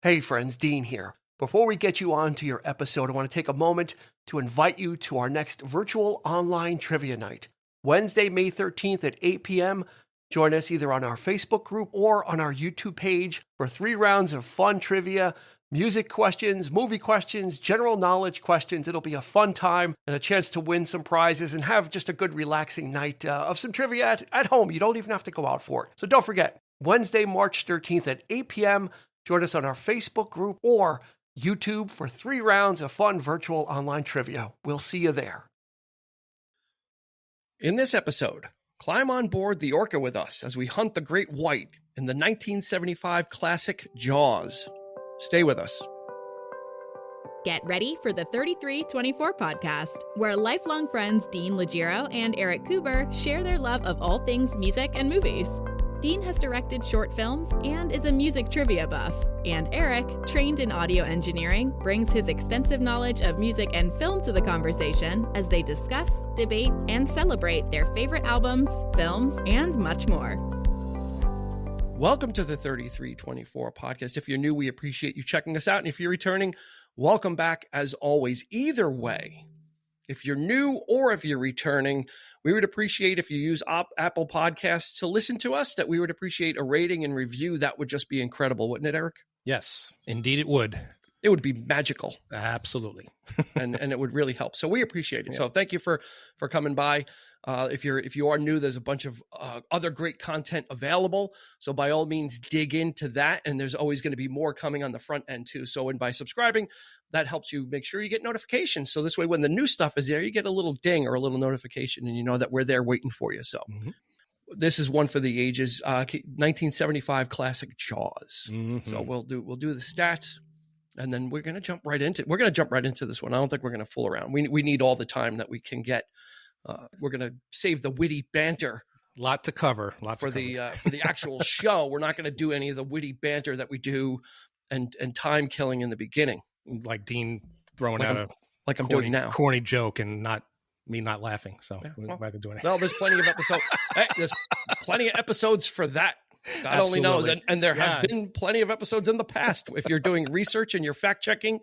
Hey friends, Dean here. Before we get you on to your episode, I want to take a moment to invite you to our next virtual online trivia night. Wednesday, May 13th at 8 p.m. Join us either on our Facebook group or on our YouTube page for 3 rounds of fun trivia, music questions, movie questions, general knowledge questions. It'll be a fun time and a chance to win some prizes and have just a good relaxing night of some trivia at home. You don't even have to go out for it. So don't forget, Wednesday, March 13th at 8 p.m. Join us on our Facebook group or YouTube for 3 rounds of fun virtual online trivia. We'll see you there. In this episode, climb on board the Orca with us as we hunt the great white in the 1975 classic Jaws. Stay with us. Get ready for the 3324 podcast, where lifelong friends Dean Legiro and Eric Kuber share their love of all things music and movies. Dean has directed short films and is a music trivia buff. And Eric, trained in audio engineering, brings his extensive knowledge of music and film to the conversation as they discuss, debate, and celebrate their favorite albums, films, and much more. Welcome to the 3324 podcast. If you're new, we appreciate you checking us out. And if you're returning, welcome back as always. Either way, if you're new or if you're returning, we would appreciate if you use Apple Podcasts to listen to us, that we would appreciate a rating and review. That would just be incredible, wouldn't it, Eric? Yes, indeed it would. It would be magical. Absolutely. and it would really help. So we appreciate it. Yeah. So thank you for coming by. If you are new, there's a bunch of other great content available. So by all means, dig into that. And there's always going to be more coming on the front end too. So by subscribing, that helps you make sure you get notifications. So this way, when the new stuff is there, you get a little ding or a little notification and you know that we're there waiting for you. So This is one for the ages, 1975 classic Jaws. So we'll do the stats. And then we're going to jump right into this one. I don't think we're going to fool around. We need all the time that we can get. We're going to save the witty banter. Lot to cover. For the actual show. We're not going to do any of the witty banter that we do and time killing in the beginning. Like Dean throwing out I'm doing now. Corny joke and not laughing. So we're not going to do anything. Well, there's plenty of episodes. There's plenty of episodes for that. God only knows. And there have been plenty of episodes in the past. If you're doing research and you're fact checking,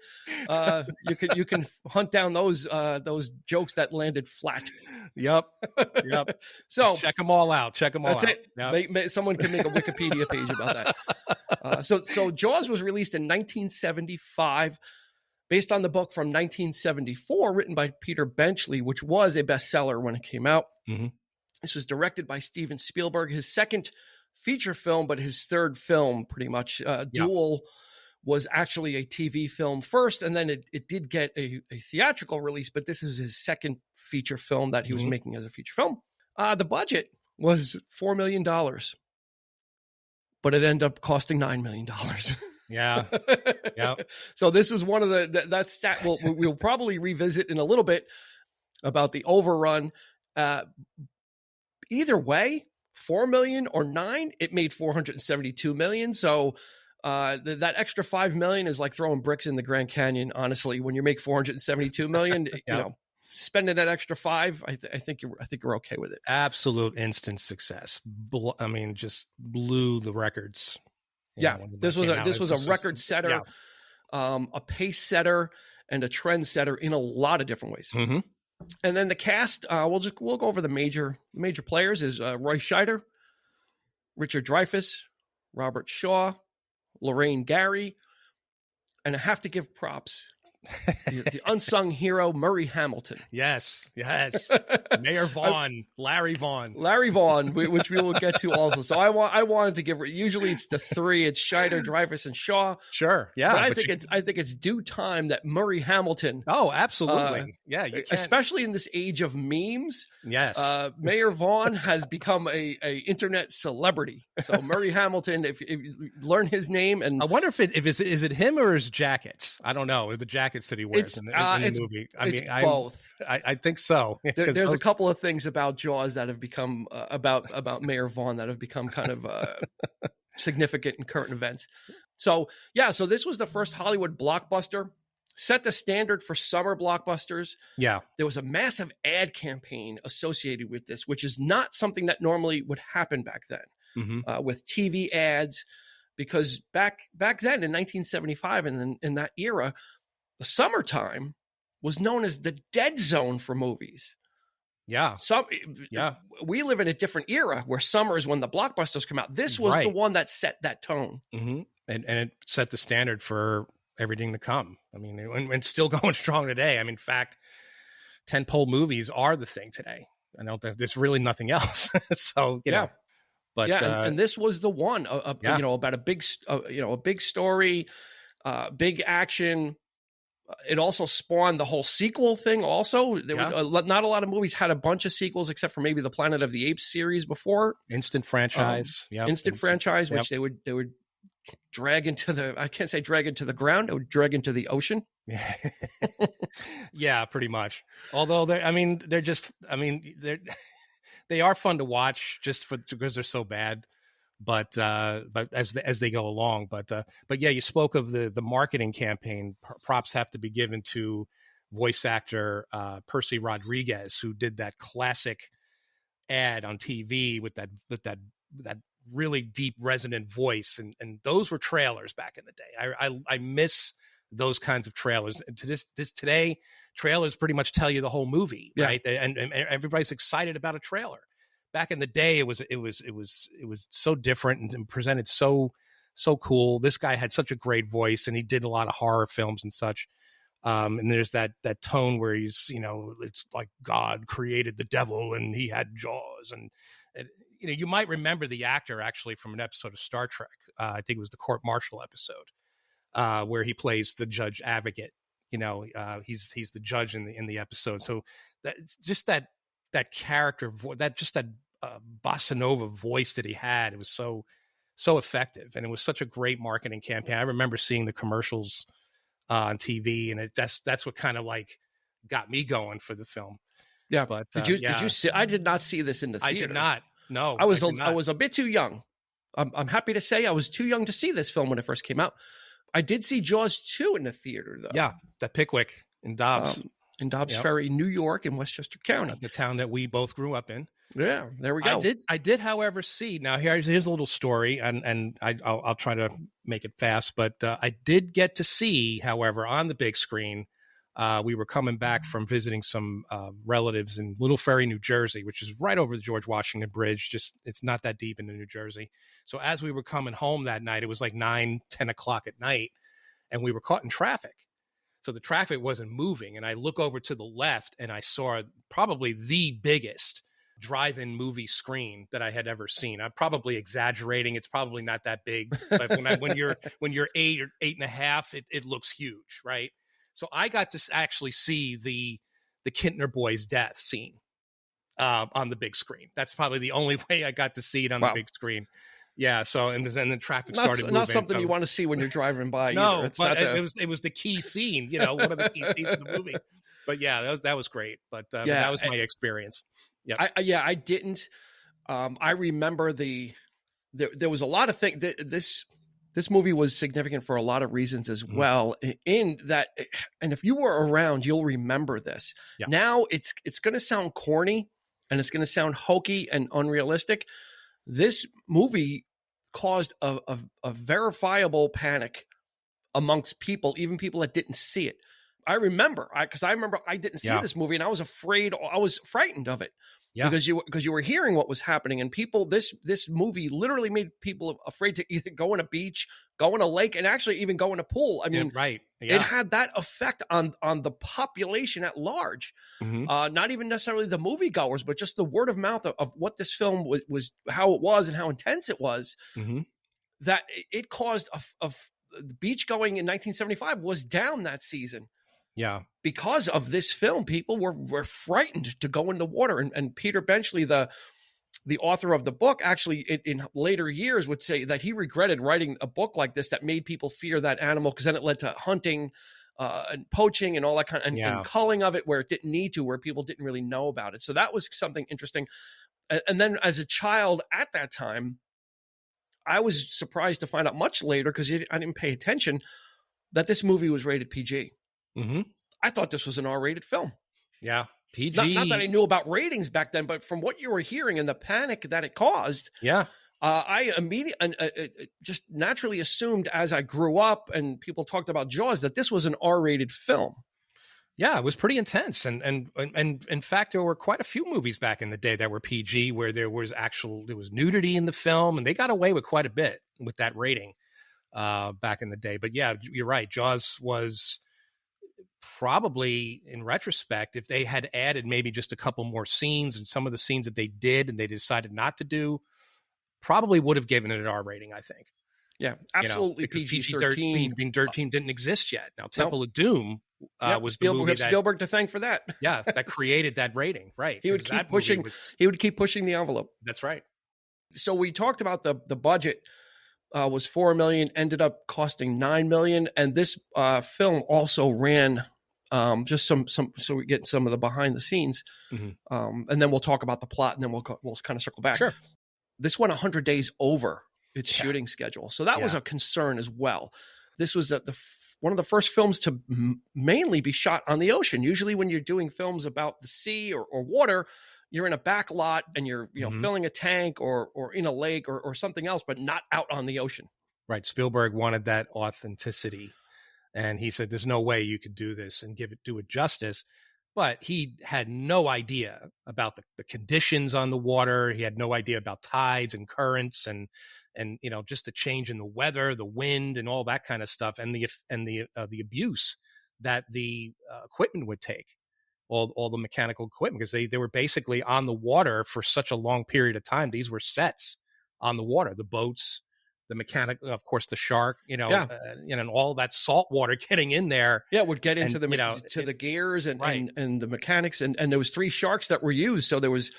you can hunt down those jokes that landed flat. Yep. So check them all out. That's it. Yep. Someone can make a Wikipedia page about that. So Jaws was released in 1975, based on the book from 1974, written by Peter Benchley, which was a bestseller when it came out. This was directed by Steven Spielberg, his second feature film, but his third film, pretty much. Duel was actually a TV film first, and then it did get a theatrical release, but this is his second feature film that he was making as a feature film. The budget was $4 million, but it ended up costing $9 million. Yeah. So this is one of that stat we'll probably revisit in a little bit about the overrun. Either way, 4 million or 9, it made 472 million. So that extra 5 million is like throwing bricks in the Grand Canyon. Honestly, when you make 472 million, you know, spending that extra 5, I think you're okay with it. Absolute instant success. Just blew the records. This was a record setter, a pace setter, and a trend setter in a lot of different ways. And then the cast, we'll go over the major players. Is Roy Scheider, Richard Dreyfuss, Robert Shaw, Lorraine Gary, and I have to give props. The unsung hero, Murray Hamilton. Yes. Mayor Vaughn, Larry Vaughn, which we will get to also. So I wanted to give. Usually it's the 3. It's Scheider, Dreyfuss, and Shaw. Sure, yeah. But I think it's due time that Murray Hamilton. Oh, absolutely. You especially in this age of memes. Yes. Mayor Vaughn has become a internet celebrity. So Murray Hamilton, if you learn his name, and I wonder if is it him or his jackets? I don't know. The jackets that he wears in the movie. It's both. I think so. There's a couple of things about Jaws that have become about Mayor Vaughn that have become kind of significant in current events. So this was the first Hollywood blockbuster, set the standard for summer blockbusters. Yeah. There was a massive ad campaign associated with this, which is not something that normally would happen back then. With TV ads, because back then in 1975 and in that era, the summertime was known as the dead zone for movies. Yeah. We live in a different era where summer is when the blockbusters come out. This was the one that set that tone. Mm-hmm. And it set the standard for everything to come. I mean, and it's still going strong today. I mean, in fact, tentpole movies are the thing today. I don't think there's really nothing else. So, you know, but and this was the one, you know, about a big story, big action. It also spawned the whole sequel thing. Also, not a lot of movies had a bunch of sequels except for maybe the Planet of the Apes series before. Instant franchise, instant franchise, which they would drag into the. I can't say drag into the ground. It would drag into the ocean. Yeah, pretty much. Although they are fun to watch just because they're so bad. But as they go along, but yeah, you spoke of the marketing campaign. Props have to be given to voice actor Percy Rodriguez, who did that classic ad on TV with that really deep resonant voice, and those were trailers back in the day. I miss those kinds of trailers. And to this today, trailers pretty much tell you the whole movie, right? And everybody's excited about a trailer. Back in the day, it was so different and presented so cool. This guy had such a great voice, and he did a lot of horror films and such. And there's that tone where he's, you know, it's like God created the devil and he had jaws, and you know, you might remember the actor actually from an episode of Star Trek. I think it was the Court Martial episode, where he plays the judge advocate. You know, he's the judge in the episode. So that character, that bossa nova voice that he had, it was so effective, and it was such a great marketing campaign. I remember seeing the commercials on TV, and that's what kind of like got me going for the film. Yeah, but did you see? I did not see this in the theater. I did not. No, I was a bit too young. I'm happy to say I was too young to see this film when it first came out. I did see Jaws 2 in the theater though. Yeah, that Pickwick in Dobbs. In Dobbs Ferry, New York, in Westchester County, the town that we both grew up in. Yeah, there we go. I did, however, see. Now here's a little story, and I'll try to make it fast. But I did get to see, however, on the big screen. We were coming back from visiting some relatives in Little Ferry, New Jersey, which is right over the George Washington Bridge. It's not that deep into New Jersey. So as we were coming home that night, it was like 9-10 o'clock at night, and we were caught in traffic. So the traffic wasn't moving. And I look over to the left and I saw probably the biggest drive-in movie screen that I had ever seen. I'm probably exaggerating. It's probably not that big, but when you're 8 or 8.5, it looks huge. Right. So I got to actually see the Kintner boys' death scene on the big screen. That's probably the only way I got to see it on the big screen. Yeah, so and the traffic started moving. Not something you want to see when you're driving by. No, but it was the key scene. You know, one of the key scenes in the movie. But yeah, that was great. But that was my experience. Yeah, I didn't. I remember there was a lot of things. This movie was significant for a lot of reasons as well. In that, and if you were around, you'll remember this. Yeah. Now it's going to sound corny and it's going to sound hokey and unrealistic. This movie caused a verifiable panic amongst people, even people that didn't see it. I remember I didn't see this movie, and I was frightened of it. Yeah. Because you were hearing what was happening, and people, this movie literally made people afraid to either go in a beach, go in a lake, and actually even go in a pool. I mean, it had that effect on the population at large. Mm-hmm. Not even necessarily the moviegoers, but just the word of mouth of what this film was, how it was, and how intense it was. Mm-hmm. That it caused the beach going in 1975 was down that season. Yeah. Because of this film, people were frightened to go in the water. And Peter Benchley, the author of the book, actually in later years would say that he regretted writing a book like this that made people fear that animal, because then it led to hunting and poaching and all that kind of, and culling of it where it didn't need to, where people didn't really know about it. So that was something interesting. And then as a child at that time, I was surprised to find out much later, because I didn't pay attention, that this movie was rated PG. Mm-hmm. I thought this was an R-rated film. Yeah, PG. Not that I knew about ratings back then, but from what you were hearing and the panic that it caused, I immediately just naturally assumed as I grew up and people talked about Jaws that this was an R-rated film. Yeah, it was pretty intense, and in fact, there were quite a few movies back in the day that were PG where there was nudity in the film, and they got away with quite a bit with that rating back in the day. But yeah, you're right. Jaws was probably, in retrospect, if they had added maybe just a couple more scenes and some of the scenes that they did and they decided not to do, probably would have given it an R rating, I think. Yeah, absolutely. PG-13 didn't exist yet. Now, Temple of Doom was Spielberg to thank for that. Yeah, that created that rating, right? He would keep pushing. He would keep pushing the envelope. That's right. So we talked about the budget was $4 million, ended up costing $9 million, and this film also ran just some. So we get some of the behind the scenes, and then we'll talk about the plot, and then we'll kind of circle back. Sure. This went 100 days over its shooting schedule, so that was a concern as well. This was one of the first films to mainly be shot on the ocean. Usually, when you're doing films about the sea or water, you're in a back lot and you're filling a tank or in a lake or something else, but not out on the ocean. Right. Spielberg wanted that authenticity, and he said, "There's no way you could do this and do it justice." But he had no idea about the conditions on the water. He had no idea about tides and currents and just the change in the weather, the wind, and all that kind of stuff, and the abuse that the equipment would take, all the mechanical equipment, because they were basically on the water for such a long period of time. These were sets on the water, the boats, the mechanic, of course, the shark, and all that salt water getting in there. Yeah, it would get into the gears and the mechanics, and there was 3 sharks that were used. So there was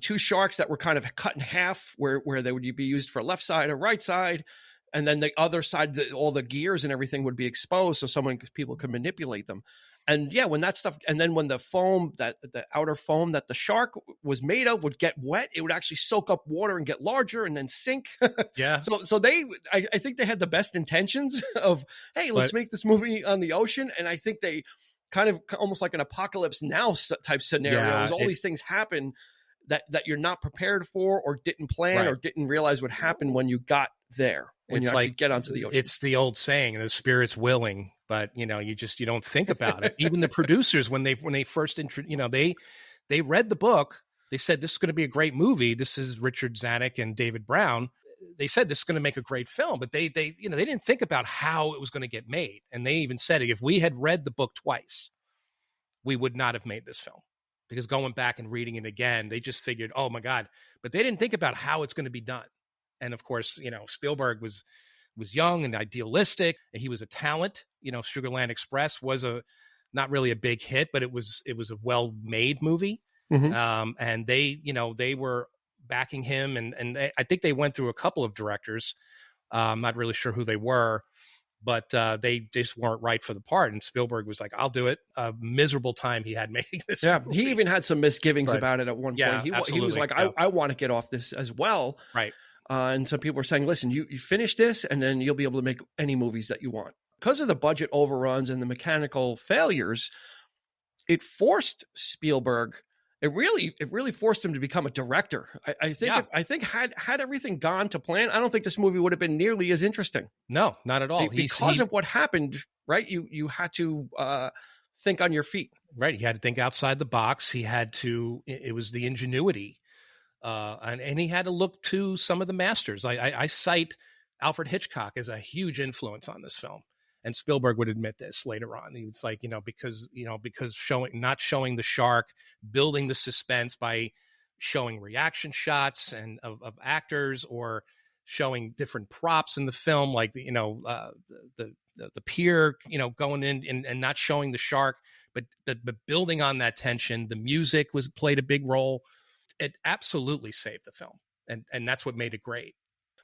2 sharks that were kind of cut in half where they would be used for left side or right side. And then the other side, all the gears and everything would be exposed so people could manipulate them. And yeah, when that stuff, and then when the foam, the outer foam that the shark was made of would get wet, it would actually soak up water and get larger and then sink. Yeah. So I think they had the best intentions of, hey, let's make this movie on the ocean. And I think they kind of almost like an apocalypse now type scenario. All these things happen that you're not prepared for or didn't plan or didn't realize would happen when you got there, when you actually get onto the ocean. It's the old saying, the spirit's willing, but you don't think about it. Even the producers, when they first they read the book, they said, this is going to be a great movie. This is Richard Zanuck and David Brown. They said this is going to make a great film, but they didn't think about how it was going to get made. And they even said, if we had read the book twice, we would not have made this film. Because going back and reading it again, they just figured, oh my God, but they didn't think about how it's going to be done. And of course, Spielberg was young and idealistic. He was a talent. Sugarland Express was not really a big hit, but it was a well-made movie. And they were backing him. And I think they went through a couple of directors. I'm not really sure who they were, but they just weren't right for the part. And Spielberg was like, I'll do it. A miserable time he had making this movie. He even had some misgivings about it at one point. He was like, I want to get off this as well. Right. And some people were saying, listen, you finish this and then you'll be able to make any movies that you want. Because of the budget overruns and the mechanical failures, it forced Spielberg. It really forced him to become a director. I think had everything gone to plan, I don't think this movie would have been nearly as interesting. No, not at all. Because of what happened, right? You had to think on your feet. Right. He had to think outside the box. He had to. It was the ingenuity, and he had to look to some of the masters. I cite Alfred Hitchcock as a huge influence on this film. And Spielberg would admit this later on. He was like, because not showing the shark, building the suspense by showing reaction shots and of actors, or showing different props in the film, like the pier, going in and not showing the shark, but building on that tension. The music played a big role. It absolutely saved the film, and that's what made it great.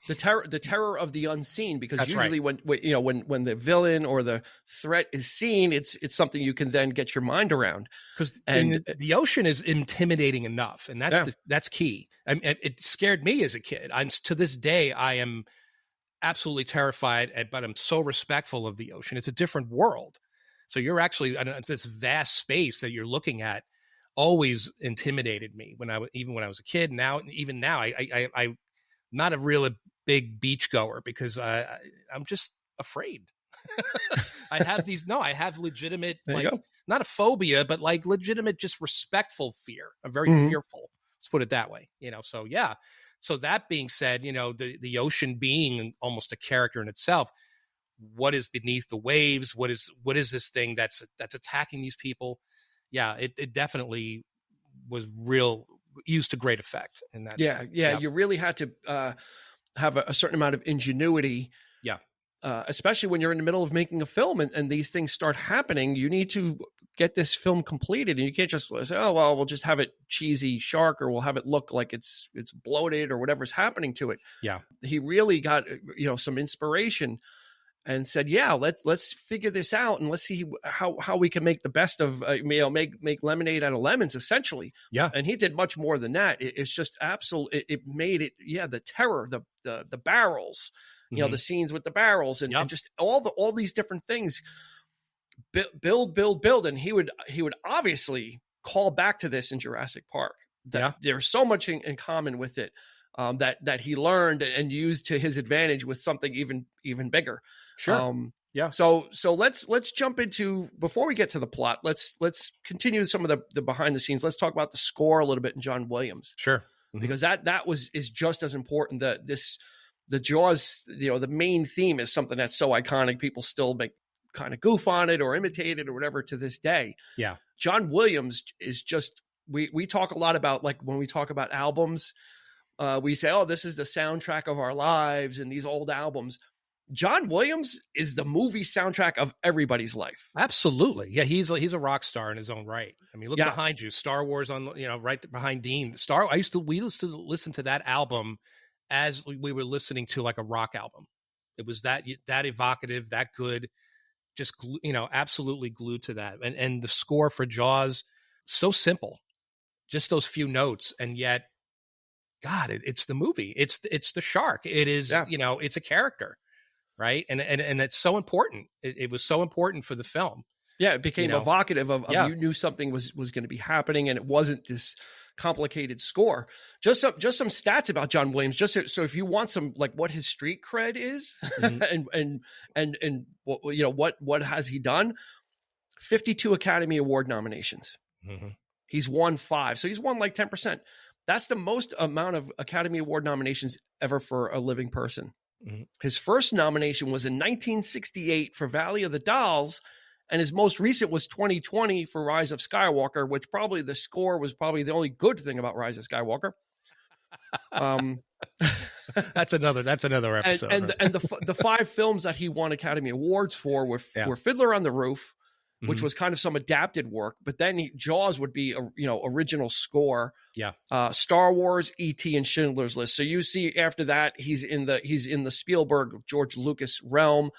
The terror of the unseen, because that's usually when the villain or the threat is seen, it's something you can then get your mind around. Because the ocean is intimidating enough, and that's key. I mean, it scared me as a kid. To this day, I am absolutely terrified, but I'm so respectful of the ocean. It's a different world. So you're actually this vast space that you're looking at. Always intimidated me even when I was a kid. Now, I not a really big beachgoer because I'm just afraid. I have legitimate, like, not a phobia, but like legitimate, just respectful fear. I'm very fearful. Let's put it that way, so yeah. So that being said, the ocean being almost a character in itself, what is beneath the waves? What is this thing that's attacking these people? Yeah, it definitely was used to great effect in that sense. Yeah. You really had to have a certain amount of ingenuity. Yeah. Especially when you're in the middle of making a film and these things start happening, you need to get this film completed. And you can't just say, oh, well, we'll just have it cheesy shark, or we'll have it look like it's bloated or whatever's happening to it. Yeah. He really got, some inspiration and said, yeah, let's figure this out and let's see how we can make the best of, make lemonade out of lemons, essentially. Yeah. And he did much more than that. It's just absolute. It made it, the terror, the barrels, the scenes with the barrels and just all these different things, build. And he would obviously call back to this in Jurassic Park. There's so much in common with it that he learned and used to his advantage with something even bigger. Sure. So let's jump into, before we get to the plot, let's continue some of the behind the scenes. Let's talk about the score a little bit in John Williams. Sure. Because that is just as important. The Jaws, the main theme is something that's so iconic. People still make kind of goof on it or imitate it or whatever to this day. Yeah. John Williams is just, we talk a lot about, like, when we talk about albums, we say, oh, this is the soundtrack of our lives and these old albums. John Williams is the movie soundtrack of everybody's life. Absolutely. Yeah. He's a rock star in his own right. I mean, look behind you, Star Wars right behind Dean. We used to listen to that album as we were listening to like a rock album. It was that evocative, that good, just, absolutely glued to that. And the score for Jaws, so simple, just those few notes. And yet, God, it's the movie. It's the shark. It is, it's a character. Right. And it's so important. It was so important for the film. Yeah. It became evocative of you knew something was going to be happening, and it wasn't this complicated score. Just some stats about John Williams, just so if you want some, like, what his street cred is and what has he done? 52 Academy Award nominations. Mm-hmm. He's won 5. So he's won like 10%. That's the most amount of Academy Award nominations ever for a living person. Mm-hmm. His first nomination was in 1968 for Valley of the Dolls, and his most recent was 2020 for Rise of Skywalker, which probably the score was probably the only good thing about Rise of Skywalker. That's another episode. And the 5 films that he won Academy Awards for were Fiddler on the Roof, which was kind of some adapted work, but then Jaws would be original score. Yeah. Star Wars, E.T., and Schindler's List. So you see after that he's in the Spielberg, George Lucas realm.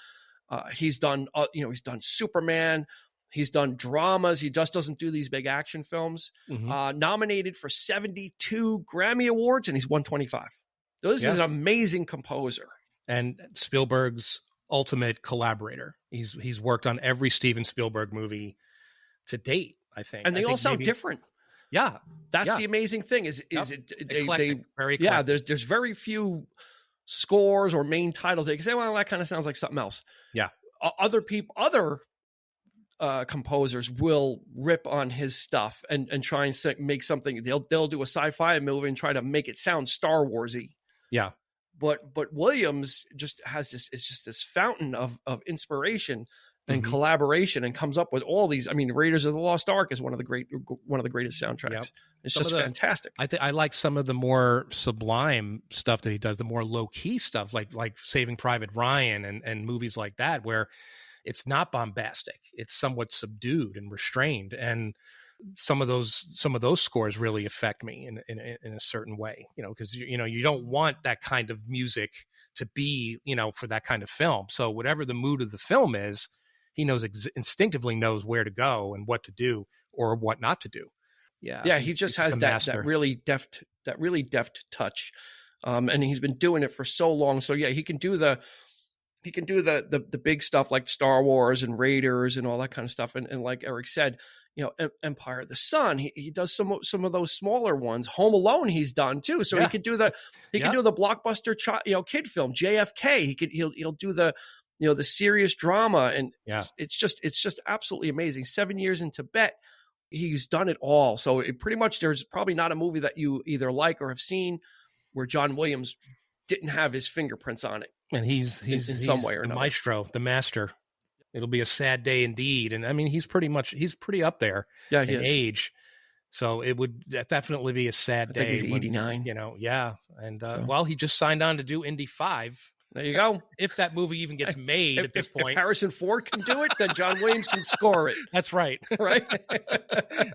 He's done Superman. He's done dramas. He just doesn't do these big action films. Mm-hmm. Nominated for 72 Grammy Awards, and he's won 25. So this is an amazing composer. And Spielberg's ultimate collaborator. He's worked on every Steven Spielberg movie to date, I think. And they all sound different. Yeah. That's the amazing thing is eclectic, very eclectic. Yeah, there's very few scores or main titles that you can say, well, that kind of sounds like something else. Yeah. Other composers will rip on his stuff and try and make something. They'll do a sci-fi movie and try to make it sound Star Warsy. Yeah. But Williams just has this fountain of inspiration and collaboration, and comes up with all these. I mean, Raiders of the Lost Ark is one of the greatest soundtracks. Yep. It's just fantastic. I like some of the more sublime stuff that he does, the more low key stuff, like Saving Private Ryan and movies like that, where it's not bombastic. It's somewhat subdued and restrained, and some of those scores really affect me in a certain way, because you don't want that kind of music to be, for that kind of film. So whatever the mood of the film is, he instinctively knows where to go and what to do or what not to do. Yeah. He just has that really deft touch. And he's been doing it for so long. So yeah, he can do the big stuff like Star Wars and Raiders and all that kind of stuff. And like Eric said, Empire of the Sun. He does some of those smaller ones. Home Alone he's done too. So he could do the can do the blockbuster kid film. JFK. He'll do the the serious drama, and it's just absolutely amazing. 7 years in Tibet. He's done it all. So it pretty much, there's probably not a movie that you either like or have seen where John Williams didn't have his fingerprints on it. And he's in some way or another. Maestro, the master. It'll be a sad day indeed. And I mean, he's pretty up there in age. So it would definitely be a sad day. I think he's 89. And he just signed on to do Indy 5. There you go. If that movie even gets made at this point. If Harrison Ford can do it, then John Williams can score it. That's right. Right?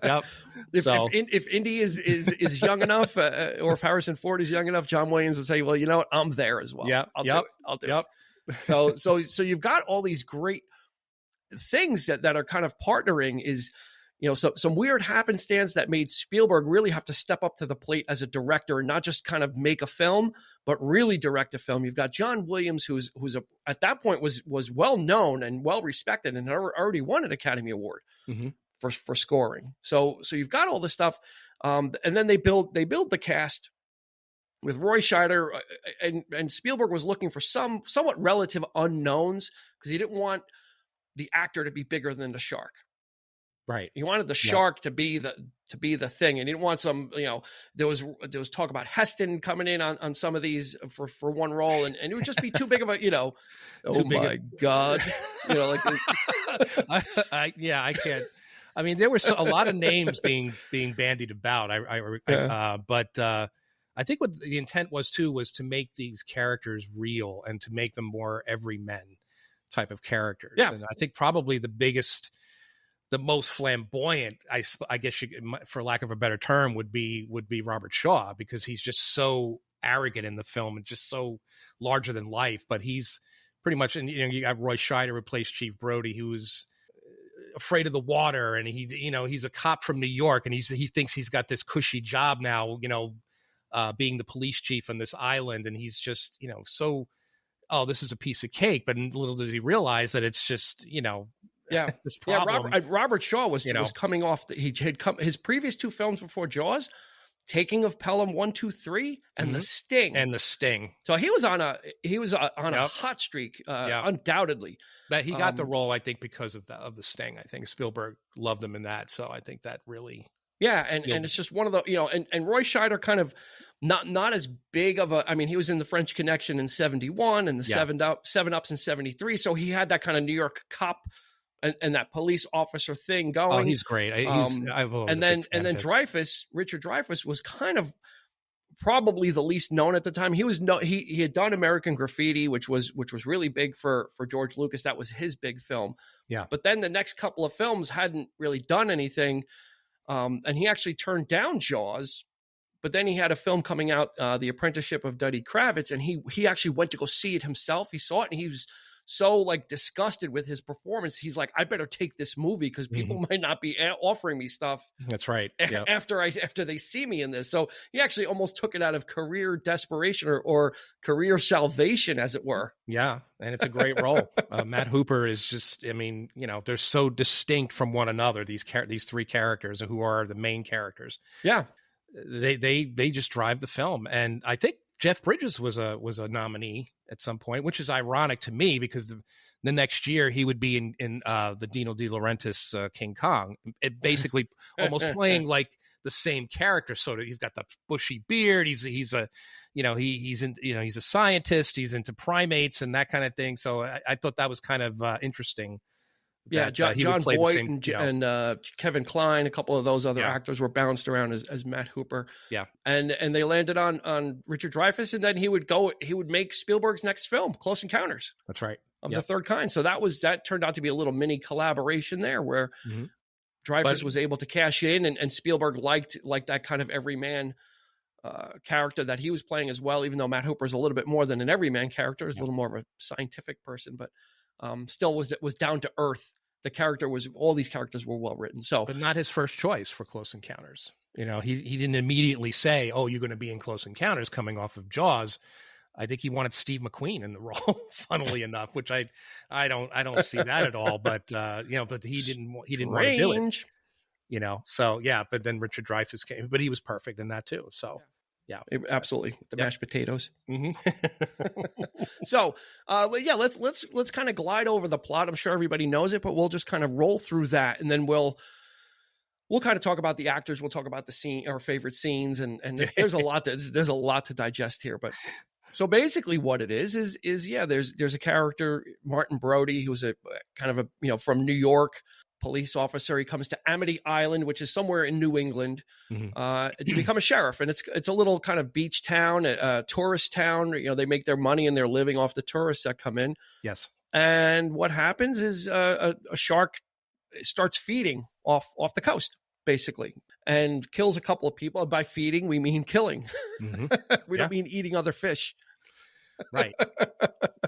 Yep. If Indy is young enough, or if Harrison Ford is young enough, John Williams would say, well, you know what? I'm there as well. Yeah. I'll do it. So you've got all these great things that are kind of partnering is, some weird happenstance that made Spielberg really have to step up to the plate as a director and not just kind of make a film, but really direct a film. You've got John Williams, who's at that point was well known and well respected and already won an Academy Award for scoring. So you've got all this stuff, and then they build the cast with Roy Scheider, and Spielberg was looking for somewhat relative unknowns because he didn't want the actor to be bigger than the shark. Right. He wanted the shark to be the thing, and he didn't want some, there was talk about Heston coming in on some of these for one role, and it would just be too big of a, God. I can't. I mean, there were a lot of names being bandied about. But I think what the intent was to make these characters real and to make them more everymen type of characters. Yeah. And I think probably the most flamboyant, I guess, for lack of a better term, would be Robert Shaw, because he's just so arrogant in the film and just so larger than life. But he's pretty much, and you got Roy Scheider replaced Chief Brody, who's afraid of the water, and he's a cop from New York, and he thinks he's got this cushy job now, being the police chief on this island, and he's just so, oh, this is a piece of cake. But little did he realize that it's just this problem. Robert Shaw was coming off. His previous two films before Jaws, Taking of Pelham 1, 2, 3, and The Sting. So he was on a hot streak, undoubtedly. That he got the role, I think, because of the Sting. I think Spielberg loved him in that, so I think that really. Yeah, and it's just one of the and Roy Scheider kind of not as big of a. I mean, he was in The French Connection in '71 and the Seven Ups in '73, so he had that kind of New York cop. And that police officer thing going. Oh, he's great. And then Richard Dreyfuss was kind of probably the least known at the time. He had done American Graffiti, which was really big for George Lucas. That was his big film. Yeah. But then the next couple of films hadn't really done anything. And he actually turned down Jaws. But then he had a film coming out, The Apprenticeship of Duddy Kravitz, and he actually went to go see it himself. He saw it, and he was so disgusted with his performance. He's like, I better take this movie because people might not be offering me stuff. That's right. After they see me in this. So he actually almost took it out of career desperation or career salvation, as it were. Yeah. And it's a great role. Matt Hooper is just, they're so distinct from one another. These three characters who are the main characters. Yeah. They just drive the film. And I think Jeff Bridges was a nominee at some point, which is ironic to me because the next year he would be in the Dino De Laurentiis King Kong, basically almost playing like the same character. So he's got the bushy beard. He's a scientist. He's into primates and that kind of thing. So I thought that was kind of interesting. Yeah, John Voight and Kevin Kline, a couple of those other actors were bounced around as Matt Hooper. Yeah, and they landed on Richard Dreyfuss, and then he would make Spielberg's next film, Close Encounters. That's right. Of the Third Kind. So that turned out to be a little mini collaboration there, where Dreyfuss was able to cash in, and Spielberg liked that kind of everyman character that he was playing as well. Even though Matt Hooper is a little bit more than an everyman character, he's a little more of a scientific person, but still was down to earth. All these characters were well written. But not his first choice for Close Encounters. He didn't immediately say, "Oh, you're going to be in Close Encounters," coming off of Jaws. I think he wanted Steve McQueen in the role, funnily enough, which I don't see that at all. But but he didn't want to do it. So yeah, but then Richard Dreyfuss came, but he was perfect in that too. So yeah, absolutely. The mashed potatoes. Mm-hmm. So, let's kind of glide over the plot. I'm sure everybody knows it, but we'll just kind of roll through that, and then we'll kind of talk about the actors. We'll talk about the scene, our favorite scenes, and there's a lot to digest here. But so basically, what it is there's a character, Martin Brody, who's a kind of a from New York, police officer. He comes to Amity Island, which is somewhere in New England, to become a sheriff. And it's a little kind of beach town, a tourist town. They make their money and they're living off the tourists that come in. Yes. And what happens is a shark starts feeding off the coast, basically, and kills a couple of people. By feeding, we mean killing. We don't mean eating other fish. Right.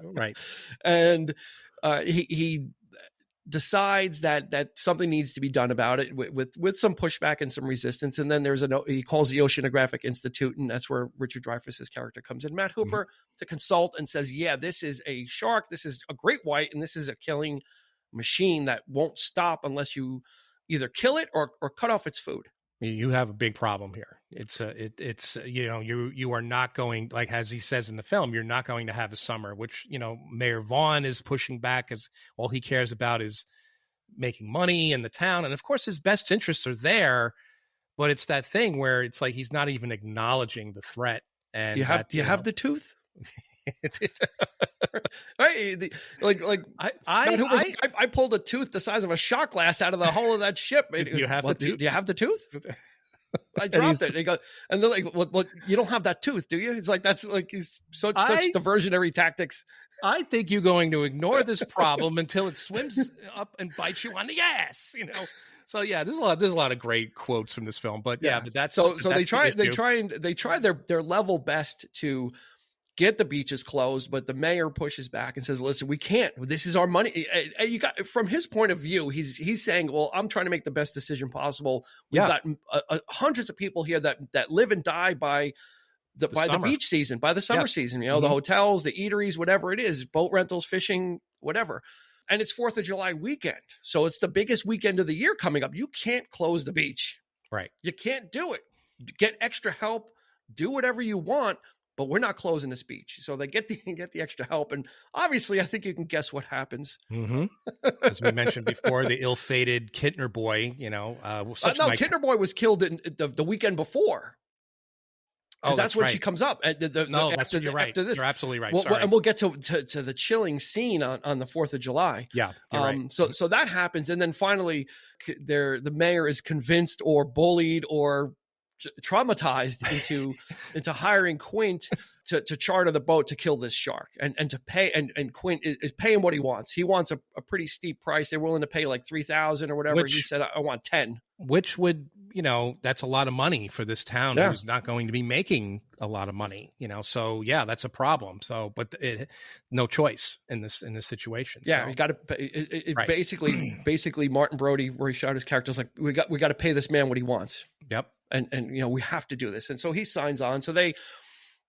Right. And he decides that something needs to be done about it with some pushback and some resistance. And then he calls the Oceanographic Institute, and that's where Richard Dreyfuss's character comes in, Matt Hooper, to consult and says, yeah, this is a shark. This is a great white, and this is a killing machine that won't stop unless you either kill it or cut off its food. You have a big problem here. It's you are not going, like as he says in the film, you're not going to have a summer, which, Mayor Vaughn is pushing back, as all he cares about is making money in the town. And of course his best interests are there, but it's that thing where it's like, he's not even acknowledging the threat. And do you have the tooth? Right, I pulled a tooth the size of a shot glass out of the hull of that ship. Do you have the tooth? Do you have the tooth? I dropped it. And they're like, well, you don't have that tooth, do you? It's like, that's like such diversionary tactics. I think you're going to ignore this problem until it swims up and bites you on the ass. So yeah, there's a lot of great quotes from this film. But but that's they try their level best to get the beaches closed, but the mayor pushes back and says, listen, we can't. This is our money. You got, from his point of view, he's saying, well, I'm trying to make the best decision possible. We've got hundreds of people here that live and die by the beach season, by the summer season, the hotels, the eateries, whatever it is, boat rentals, fishing, whatever. And it's 4th of July weekend. So it's the biggest weekend of the year coming up. You can't close the beach. Right. You can't do it. Get extra help, do whatever you want, but we're not closing this beach. So they get the extra help. And obviously, I think you can guess what happens. As we mentioned before, the ill-fated Kintner boy, Kintner boy was killed in the weekend before. That's when she comes up. You're right. After this. You're absolutely right. And we'll get to the chilling scene on the 4th of July. Yeah. You're right. So that happens. And then finally, the mayor is convinced or bullied or traumatized into hiring Quint to charter the boat to kill this shark and to pay. And Quint is paying what he wants. He wants a pretty steep price. They're willing to pay like $3,000 or whatever. He said, I want 10. Which would, that's a lot of money for this town who's not going to be making a lot of money, So yeah, that's a problem. So, but no choice in this situation. Yeah, so. You got to right. Basically Martin Brody, where he shot his character, is like, we got to pay this man what he wants. Yep. And we have to do this. And so he signs on. So they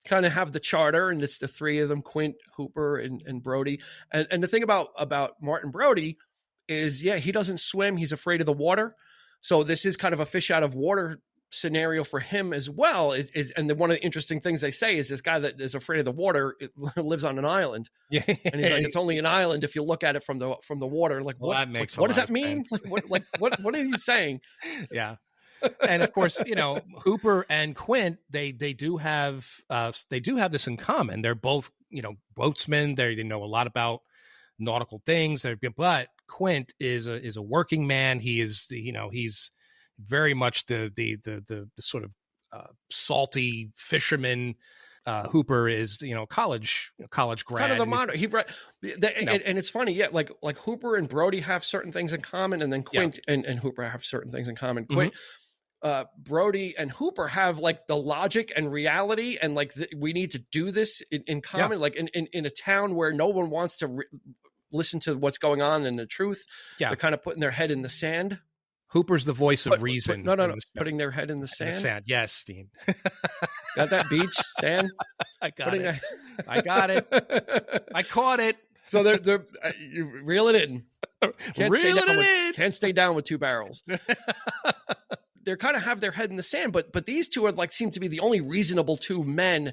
kind of have the charter, and it's the three of them, Quint, Hooper, and Brody. And the thing about Martin Brody is, he doesn't swim. He's afraid of the water. So this is kind of a fish out of water scenario for him as well. And one of the interesting things they say is this guy that is afraid of the water lives on an island. Yeah. And he's like, it's only an island if you look at it from the water. Like, what? That makes what does that mean? Like, what are you saying? Yeah. And of course, Hooper and Quint, they do have this in common. They're both, boatsmen. They know a lot about nautical things. But Quint is a working man. He is he's very much the sort of salty fisherman. Hooper is college grad. Kind of the modern. And it's funny, like Hooper and Brody have certain things in common, and then Quint and Hooper have certain things in common. Quint. Brody and Hooper have like the logic and reality, and like we need to do this in common, like in a town where no one wants to listen to what's going on and the truth. They're kind of putting their head in the sand. Hooper's the voice of reason. No. Putting their head in the sand. Yes, Dean. Got that beach, Stan? I got it. I caught it. So they're you reel it in. Can't stay down with two barrels. They kind of have their head in the sand, but these two are like seem to be the only reasonable two men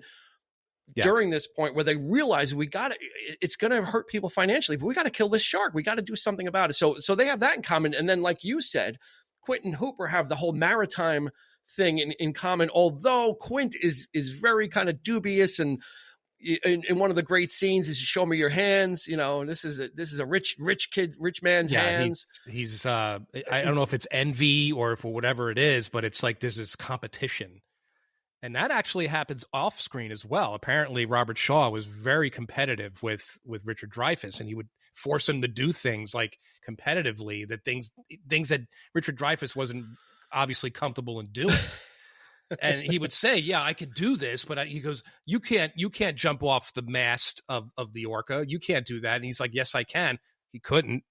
during this point where they realize it's going to hurt people financially, but we got to kill this shark. We got to do something about it. So they have that in common. And then, like you said, Quint and Hooper have the whole maritime thing in common. Although Quint is very kind of dubious, and in one of the great scenes is show me your hands. You know, this is a rich man's hands. He's I don't know if it's envy or for whatever it is, but it's like there's this competition. And that actually happens off screen as well. Apparently, Robert Shaw was very competitive with Richard Dreyfuss, and he would force him to do things like competitively, that things that Richard Dreyfuss wasn't obviously comfortable in doing. And he would say, "Yeah, I could do this," but he goes, "You can't jump off the mast of the Orca. You can't do that." And he's like, "Yes, I can." He couldn't,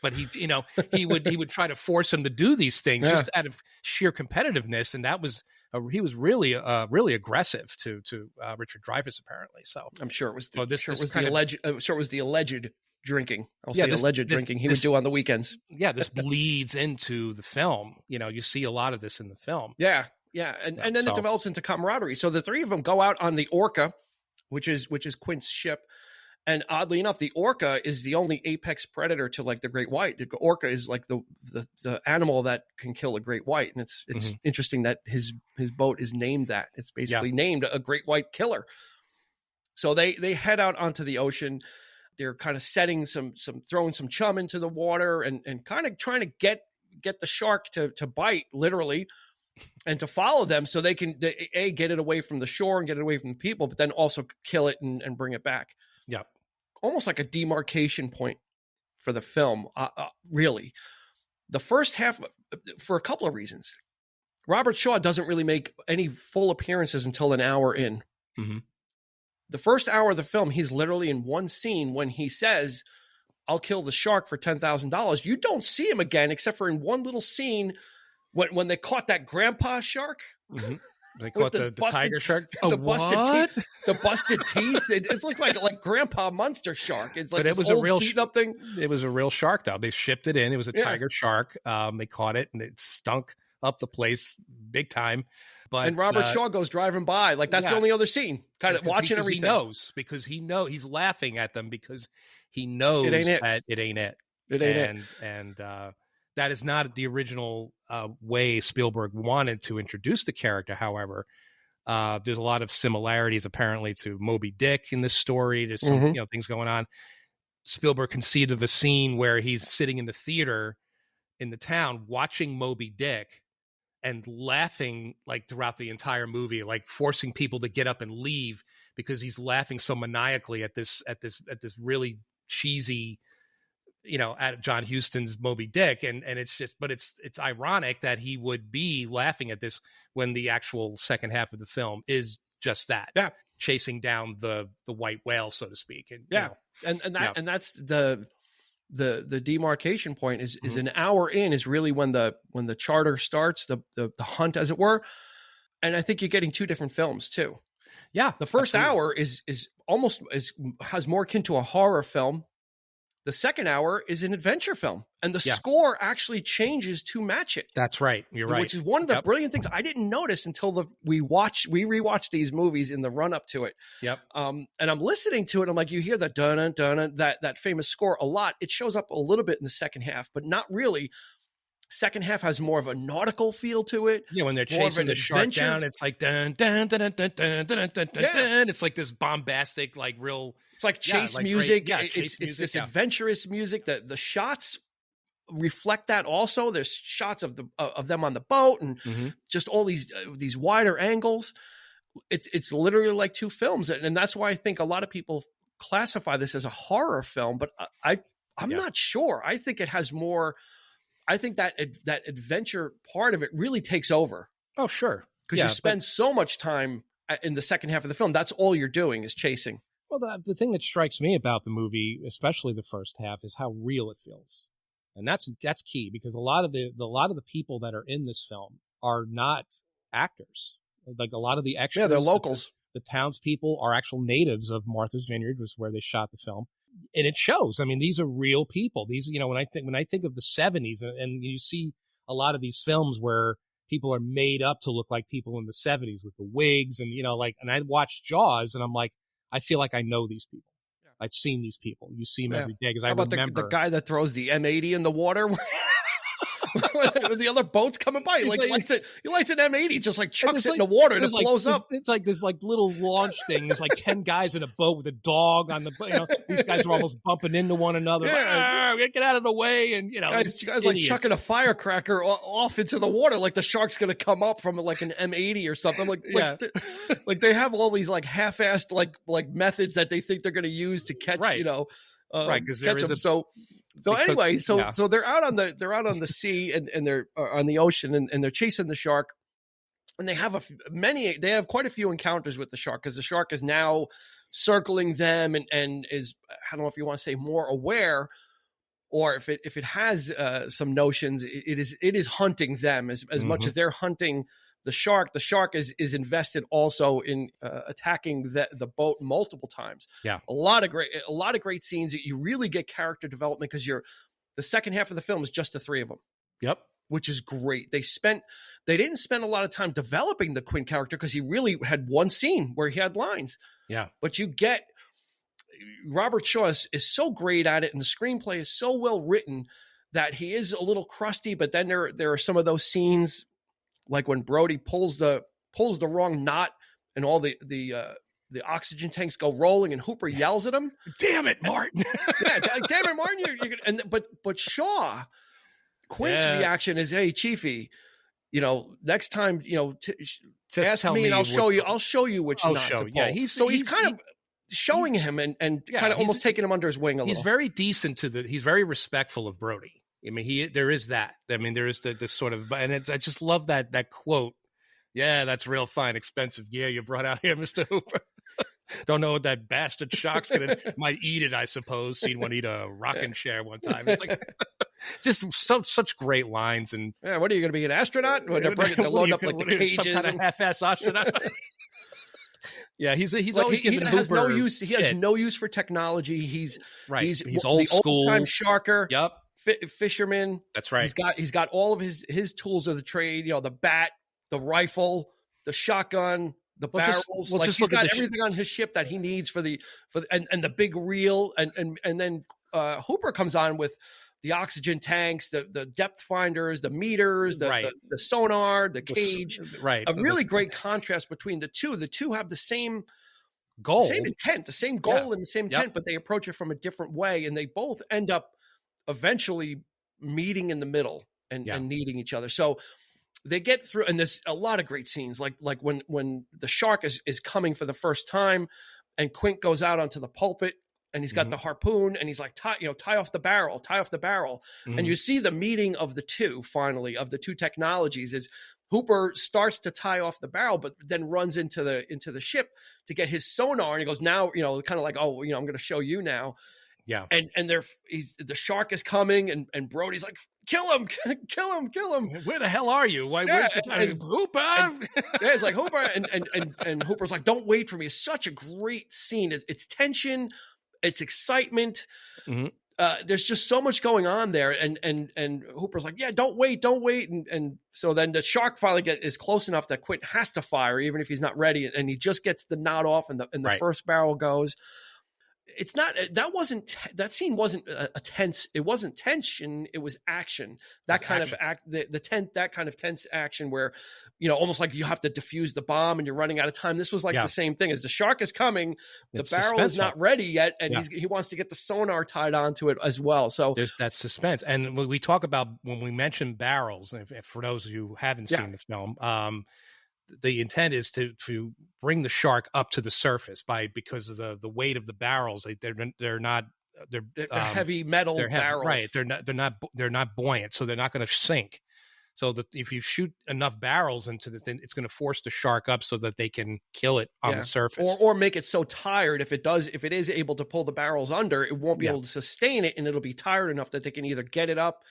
but he would try to force him to do these things just out of sheer competitiveness, and that was. He was really aggressive to Richard Dreyfuss, apparently. So I'm sure it was. The alleged drinking. I'll say alleged drinking he would do on the weekends. Yeah, this bleeds into the film. You know, you see a lot of this in the film. Yeah, and then it develops into camaraderie. So the three of them go out on the Orca, which is Quint's ship. And oddly enough, the orca is the only apex predator to like the great white. The orca is like the animal that can kill a great white, and it's interesting that his boat is named that. It's basically named a great white killer. So they head out onto the ocean. They're kind of setting throwing some chum into the water and kind of trying to get the shark to bite literally, and to follow them so they can get it away from the shore and get it away from the people, but then also kill it and bring it back. Yeah. Almost like a demarcation point for the film, really. The first half, for a couple of reasons. Robert Shaw doesn't really make any full appearances until an hour in. Mm-hmm. The first hour of the film, he's literally in one scene when he says, "I'll kill the shark for $10,000. You don't see him again, except for in one little scene when they caught that grandpa shark. Mm-hmm. They caught the tiger shark. The busted teeth. It looks like Grandpa Munster shark. It's like, but it was a real beaten up thing. It was a real shark, though. They shipped it in. It was a tiger shark. They caught it, and it stunk up the place big time. And Robert Shaw goes driving by. Like, that's the only other scene. Kind of watching everything. He knows. He's laughing at them because he knows it ain't it. And that is not the original way Spielberg wanted to introduce the character. However, there's a lot of similarities apparently to Moby Dick in this story. There's some things going on. Spielberg conceived of a scene where he's sitting in the theater in the town watching Moby Dick and laughing like throughout the entire movie, like forcing people to get up and leave because he's laughing so maniacally at this really cheesy, at John Huston's Moby Dick. And it's just, but it's ironic that he would be laughing at this when the actual second half of the film is just that. Yeah. Chasing down the white whale, so to speak. And and that's the demarcation point is an hour in is really when the charter starts, the hunt, as it were. And I think you're getting two different films too. Yeah. The first hour is almost has more akin to a horror film. The second hour is an adventure film, and the score actually changes to match it. That's right. You're right. Which is one of the brilliant things I didn't notice until we rewatched these movies in the run up to it. Yep. And I'm listening to it. I'm like, you hear that dun dun dun, that famous score a lot. It shows up a little bit in the second half, but not really. Second half has more of a nautical feel to it. Yeah, when they're chasing the shark down, it's like dun dun dun dun dun dun dun dun dun. It's like this bombastic, like real. It's like chase music. It's this adventurous music. The shots reflect that also. There's shots of them on the boat and just all these wider angles. It's literally like two films, and that's why I think a lot of people classify this as a horror film. But I'm not sure. I think it has more. I think that adventure part of it really takes over. Oh, sure. Because you spend so much time in the second half of the film. That's all you're doing is chasing. Well, the thing that strikes me about the movie, especially the first half, is how real it feels. And that's key, because a lot of the people that are in this film are not actors. Like a lot of the extras. Yeah, they're locals. The townspeople are actual natives of Martha's Vineyard, was where they shot the film. it shows. I mean, these are real people. These, when I think of the 70s, and you see a lot of these films where people are made up to look like people in the 70s with the wigs, and and I watched Jaws, and I'm like, I feel like I know these people. I've seen these people. You see them every day because I remember the guy that throws the M80 in the water. When the other boat's coming by, he lights an M80, just like chucks it in the water and it blows up. It's like this little launch thing. There's like 10 guys in a boat with a dog on the boat. These guys are almost bumping into one another. Yeah. Like, get out of the way. And guys like chucking a firecracker off into the water, like the shark's gonna come up from like an M80 or something. Like they have all these like half-assed like methods that they think they're gonna use to catch because there is so they're out on the sea and they're on the ocean and they're chasing the shark, and they have quite a few encounters with the shark because the shark is now circling them and is, I don't know if you want to say more aware, or if it has some notions, it is hunting them as much as they're hunting the shark. The shark is invested also in attacking the boat multiple times. Yeah, a lot of great scenes. You really get character development because the second half of the film is just the three of them. Yep, which is great. They didn't spend a lot of time developing the Quint character because he really had one scene where he had lines. Yeah, but you get Robert Shaw is so great at it, and the screenplay is so well written that he is a little crusty. But then there are some of those scenes, like when Brody pulls the wrong knot and all the oxygen tanks go rolling and Hooper yells at him. Damn it, Martin. Damn it, Martin. But Shaw, Quint's reaction is, hey, Chiefy, next time, ask me and I'll show you which knot to pull. Yeah, he's kind of showing him and kind of almost taking him under his wing a little. He's very decent he's very respectful of Brody. I mean, there is that. I mean, there is this sort of, and I just love that quote. Yeah, that's real fine, expensive gear you brought out here, Mr. Hooper. Don't know what that bastard shark's might eat it, I suppose. Seen one eat a rocking chair one time. It's like just such great lines. And what are you going to be, an astronaut? When they're loading up like the cages, some kind of half-ass astronaut. Yeah, he's always giving has Hooper no use. He has no use for technology. He's old school, old-time sharker. Yep. Fisherman. That's right. He's got all of his tools of the trade, the bat, the rifle, the shotgun, the barrels. He's got everything on his ship that he needs for the big reel, and then Hooper comes on with the oxygen tanks, the depth finders, the meters, the sonar, the cage. Right. A really great contrast between the two. The two have the same goal, and the same intent, but they approach it from a different way, and they both end up eventually meeting in the middle and needing each other. So they get through, and there's a lot of great scenes, like when the shark is coming for the first time, and Quint goes out onto the pulpit, and he's got the harpoon, and he's like, tie off the barrel, and you see the meeting of the two technologies. Is Hooper starts to tie off the barrel, but then runs into the ship to get his sonar, and he goes, now, kind of like, I'm going to show you now. Yeah, and the shark is coming, and Brody's like, kill him! Where the hell are you? Why? Hooper? It's like Hooper, and Hooper's like, don't wait for me. It's such a great scene. It's tension, it's excitement. Mm-hmm. There's just so much going on there, and Hooper's like, yeah, don't wait, and so then the shark finally is close enough that Quint has to fire, even if he's not ready, and he just gets the knot off, and the first barrel goes. It's not, that scene wasn't a tense. It wasn't tension. It was action. That kind of tense action where, almost like you have to defuse the bomb and you're running out of time. This was like the same thing. As the shark is coming, the barrel is not ready yet, and he wants to get the sonar tied onto it as well. So there's that suspense. And when we talk about, when we mention barrels, if for those of you who haven't seen the film, the intent is to bring the shark up to the surface because of the weight of the barrels. They're heavy metal barrels, right? They're not buoyant, so they're not going to sink. So that if you shoot enough barrels into the thing, it's going to force the shark up so that they can kill it on the surface, or make it so tired. If it is able to pull the barrels under, it won't be able to sustain it, and it'll be tired enough that they can either get it up,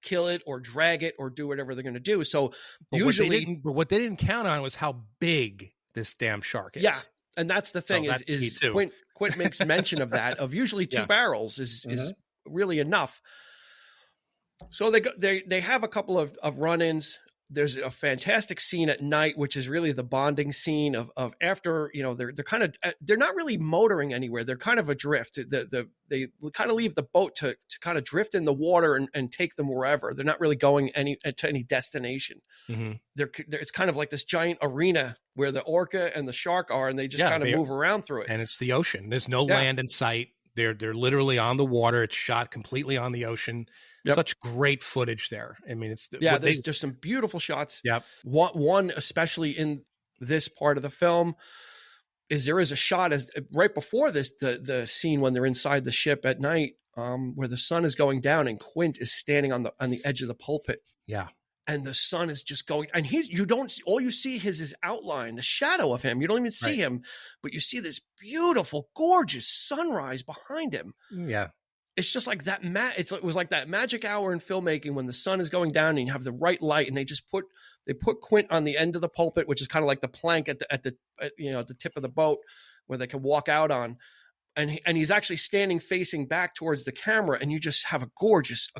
kill it, or drag it, or do whatever they're going to do. So what they didn't count on was how big this damn shark is. Yeah, and that's the thing. Quint Quint makes mention of that, of usually two barrels is really enough. So they have a couple of run-ins. There's a fantastic scene at night, which is really the bonding scene of after, they're not really motoring anywhere. They're kind of adrift. They kind of leave the boat to kind of drift in the water and take them wherever. They're not really going to any destination. Mm-hmm. It's kind of like this giant arena where the orca and the shark are, and they just kind of move around through it. And it's the ocean. There's no land in sight. They're literally on the water. It's shot completely on the ocean. Yep. Such great footage there. I mean, there's some beautiful shots. Yep. One especially in this part of the film is there is a shot right before this, the scene when they're inside the ship at night, where the sun is going down and Quint is standing on the edge of the pulpit. Yeah. And the sun is just going, and all you see is his outline, the shadow of him. You don't even see him, but you see this beautiful, gorgeous sunrise behind him. Yeah. It's just like that. It was like that magic hour in filmmaking when the sun is going down and you have the right light, and they put Quint on the end of the pulpit, which is kind of like the plank at the tip of the boat where they can walk out on, and he's actually standing facing back towards the camera, and you just have a gorgeous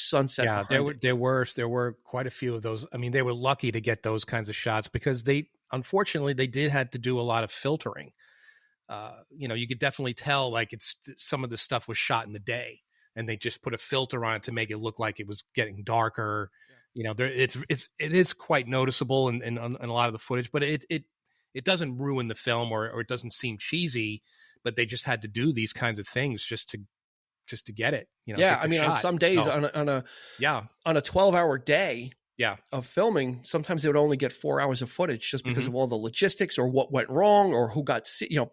sunset. Yeah, there were quite a few of those. I mean, they were lucky to get those kinds of shots because unfortunately they did have to do a lot of filtering. You could definitely tell like some of the stuff was shot in the day and they just put a filter on it to make it look like it was getting darker. Yeah. It is quite noticeable in a lot of the footage, but it doesn't ruin the film or it doesn't seem cheesy, but they just had to do these kinds of things just to get it. On some days on a 12-hour day, of filming, sometimes they would only get 4 hours of footage just because of all the logistics or what went wrong or who got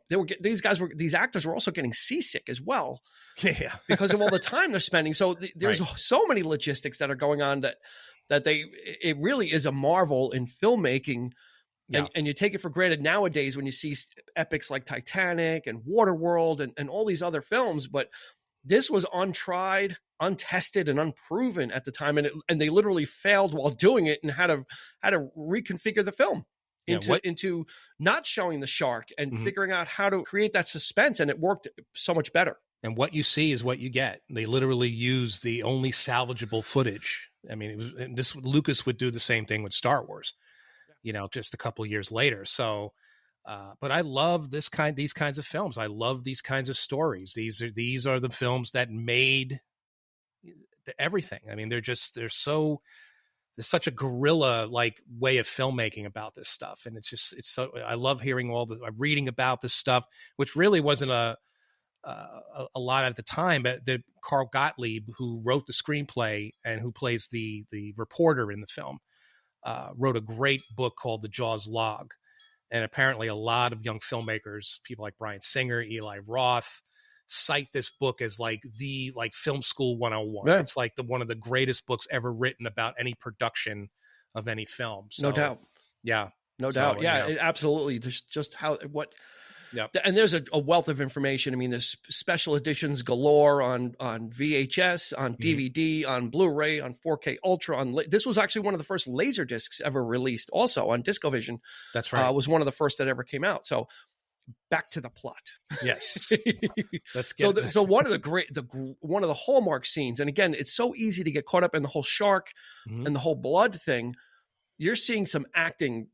these actors were also getting seasick as well. Yeah. Because of all the time they're spending. So there's so many logistics that are going on that it really is a marvel in filmmaking. Yeah. And you take it for granted nowadays when you see epics like Titanic and Waterworld and all these other films, but this was untried, untested, and unproven at the time, and they literally failed while doing it and had to reconfigure the film into not showing the shark and figuring out how to create that suspense, and it worked so much better. And what you see is what you get. They literally use the only salvageable footage. I mean, Lucas would do the same thing with Star Wars, just a couple of years later. So. But I love these kinds of films. I love these kinds of stories. These are the films that made everything. I mean, there's such a guerrilla like way of filmmaking about this stuff, and I love hearing reading about this stuff, which really wasn't a lot at the time. But the Carl Gottlieb, who wrote the screenplay and who plays the reporter in the film, wrote a great book called The Jaws Log. And apparently a lot of young filmmakers, people like Bryan Singer, Eli Roth, cite this book as like the film school 101. Yeah. It's like one of the greatest books ever written about any production of any film. So, no doubt. Yeah. No doubt. Yeah, absolutely. There's just and there's a wealth of information. I mean, there's special editions galore on VHS, on DVD, on Blu-ray, on 4K Ultra. This was actually one of the first laser discs ever released, also on DiscoVision. That's right. Was one of the first that ever came out. So back to the plot. Yes. Let's get so one of the hallmark scenes, and again, it's so easy to get caught up in the whole shark and the whole blood thing. You're seeing some acting,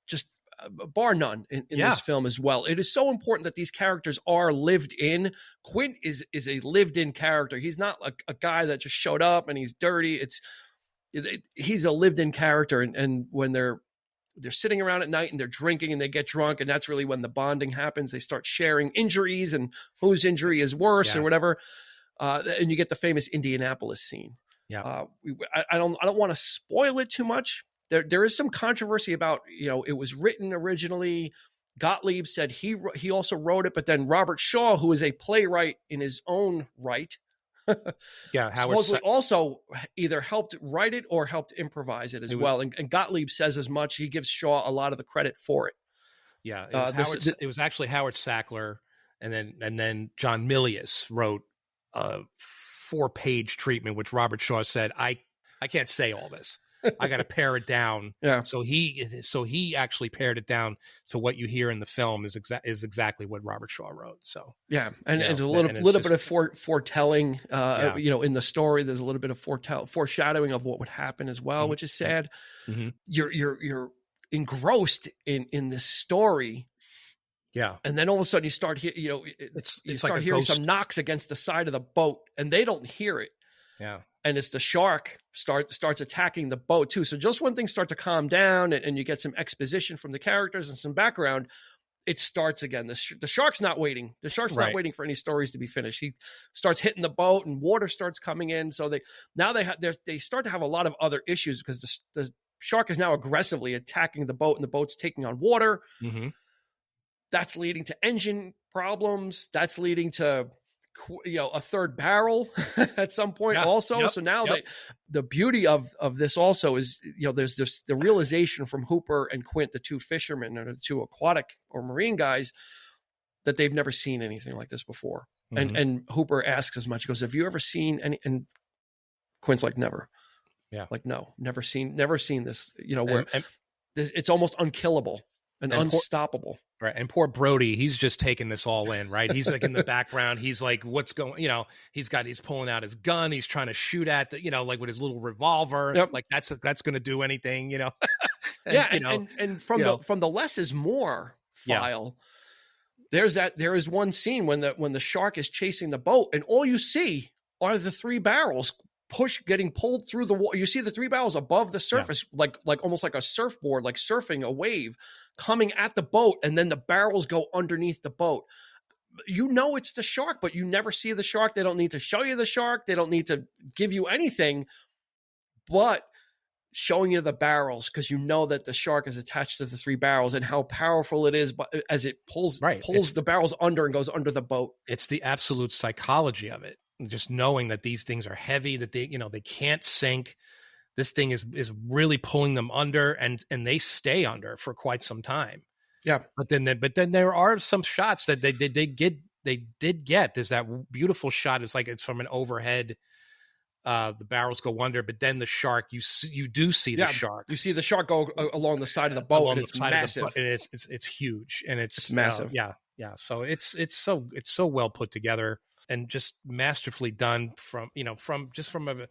just bar none in this film as well. It is so important that these characters are lived in. Quint is a lived in character. He's not a guy that just showed up and he's dirty. He's a lived in character. And when they're sitting around at night and they're drinking and they get drunk, and that's really when the bonding happens. They start sharing injuries and whose injury is worse or whatever. And you get the famous Indianapolis scene. Yeah. I don't want to spoil it too much. There is some controversy about, it was written originally. Gottlieb said he also wrote it, but then Robert Shaw, who is a playwright in his own right, supposedly also either helped write it or helped improvise it as well. And Gottlieb says as much. He gives Shaw a lot of the credit for it. Yeah, it was actually Howard Sackler, and then John Milius wrote a 4-page treatment, which Robert Shaw said, I can't say all this. I got to pare it down. Yeah. So he actually pared it down. So what you hear in the film is exactly what Robert Shaw wrote. So yeah, and you know, a little and it's little just- bit of foretelling. Yeah. In the story, there's a little bit of foreshadowing of what would happen as well, which is sad. Mhm. You're engrossed in this story. Yeah. And then all of a sudden you start you It's start like a hearing ghost. some knocks against the side of the boat, and they don't hear it. Yeah. And it's the shark starts attacking the boat too. So just when things start to calm down and you get some exposition from the characters and some background, it starts again. The shark's not waiting. The shark's not waiting for any stories to be finished. He starts hitting the boat, and water starts coming in. So they start to have a lot of other issues because the shark is now aggressively attacking the boat, and the boat's taking on water. Mm-hmm. That's leading to engine problems. That's leading to, a third barrel at some point also. Yep. So now the beauty of this also is, there's this, the realization from Hooper and Quint, the two fishermen or the two aquatic or marine guys, that they've never seen anything like this before. Mm-hmm. And Hooper asks as much. He goes, have you ever seen any? And Quint's like, never. Yeah. Like, no, never seen this, where it's almost unkillable and unstoppable. Right. And poor Brody, he's just taking this all in, right? He's like in the background. He's like, what's going, he's pulling out his gun. He's trying to shoot at like with his little revolver. Yep. Like that's going to do anything, And, and from the less is more file, there is one scene when the shark is chasing the boat, and all you see are the three barrels getting pulled through the water. You see the three barrels above the surface, like almost like a surfboard, like surfing a wave coming at the boat, and then the barrels go underneath the boat. It's the shark, but you never see the shark. They don't need to show you the shark. They don't need to give you anything but showing you the barrels, because that the shark is attached to the three barrels and how powerful it is, but as it pulls the barrels under and goes under the boat. It's the absolute psychology of it. Just knowing that these things are heavy, that they can't sink. This thing is really pulling them under, and they stay under for quite some time. Yeah. But then there are some shots that they did get. There's that beautiful shot. It's from an overhead. The barrels go under, but then the shark, you do see the shark. You see the shark go along the side of the boat, and it's massive. And it's huge, and it's massive. Yeah. So it's so well put together and just masterfully done from a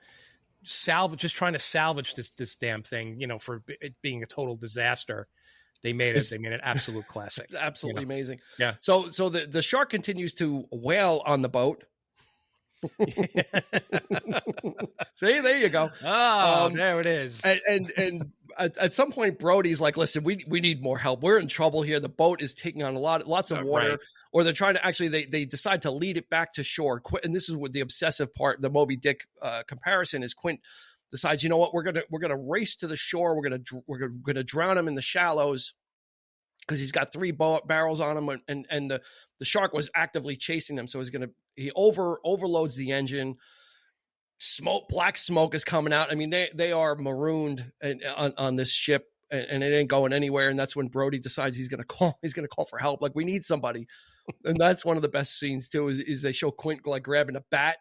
salvage, just trying to salvage this damn thing, for it being a total disaster. They made an absolute classic. It's absolutely amazing. Yeah. So the shark continues to wail on the boat. See, there you go. Oh, there it is. And at some point, Brody's like, "Listen, we need more help. We're in trouble here. The boat is taking on lots of water." Right. Or they're trying to they decide to lead it back to shore. And this is what the obsessive part, the Moby Dick comparison is. Quint decides, you know what, we're gonna race to the shore. We're gonna drown him in the shallows, because he's got three barrels on him, and the shark was actively chasing them. So he overloads the engine. Black smoke is coming out. I mean, they are marooned on this ship, and it ain't going anywhere. And that's when Brody decides he's gonna call for help. Like, we need somebody. And that's one of the best scenes too. Is they show Quint like grabbing a bat.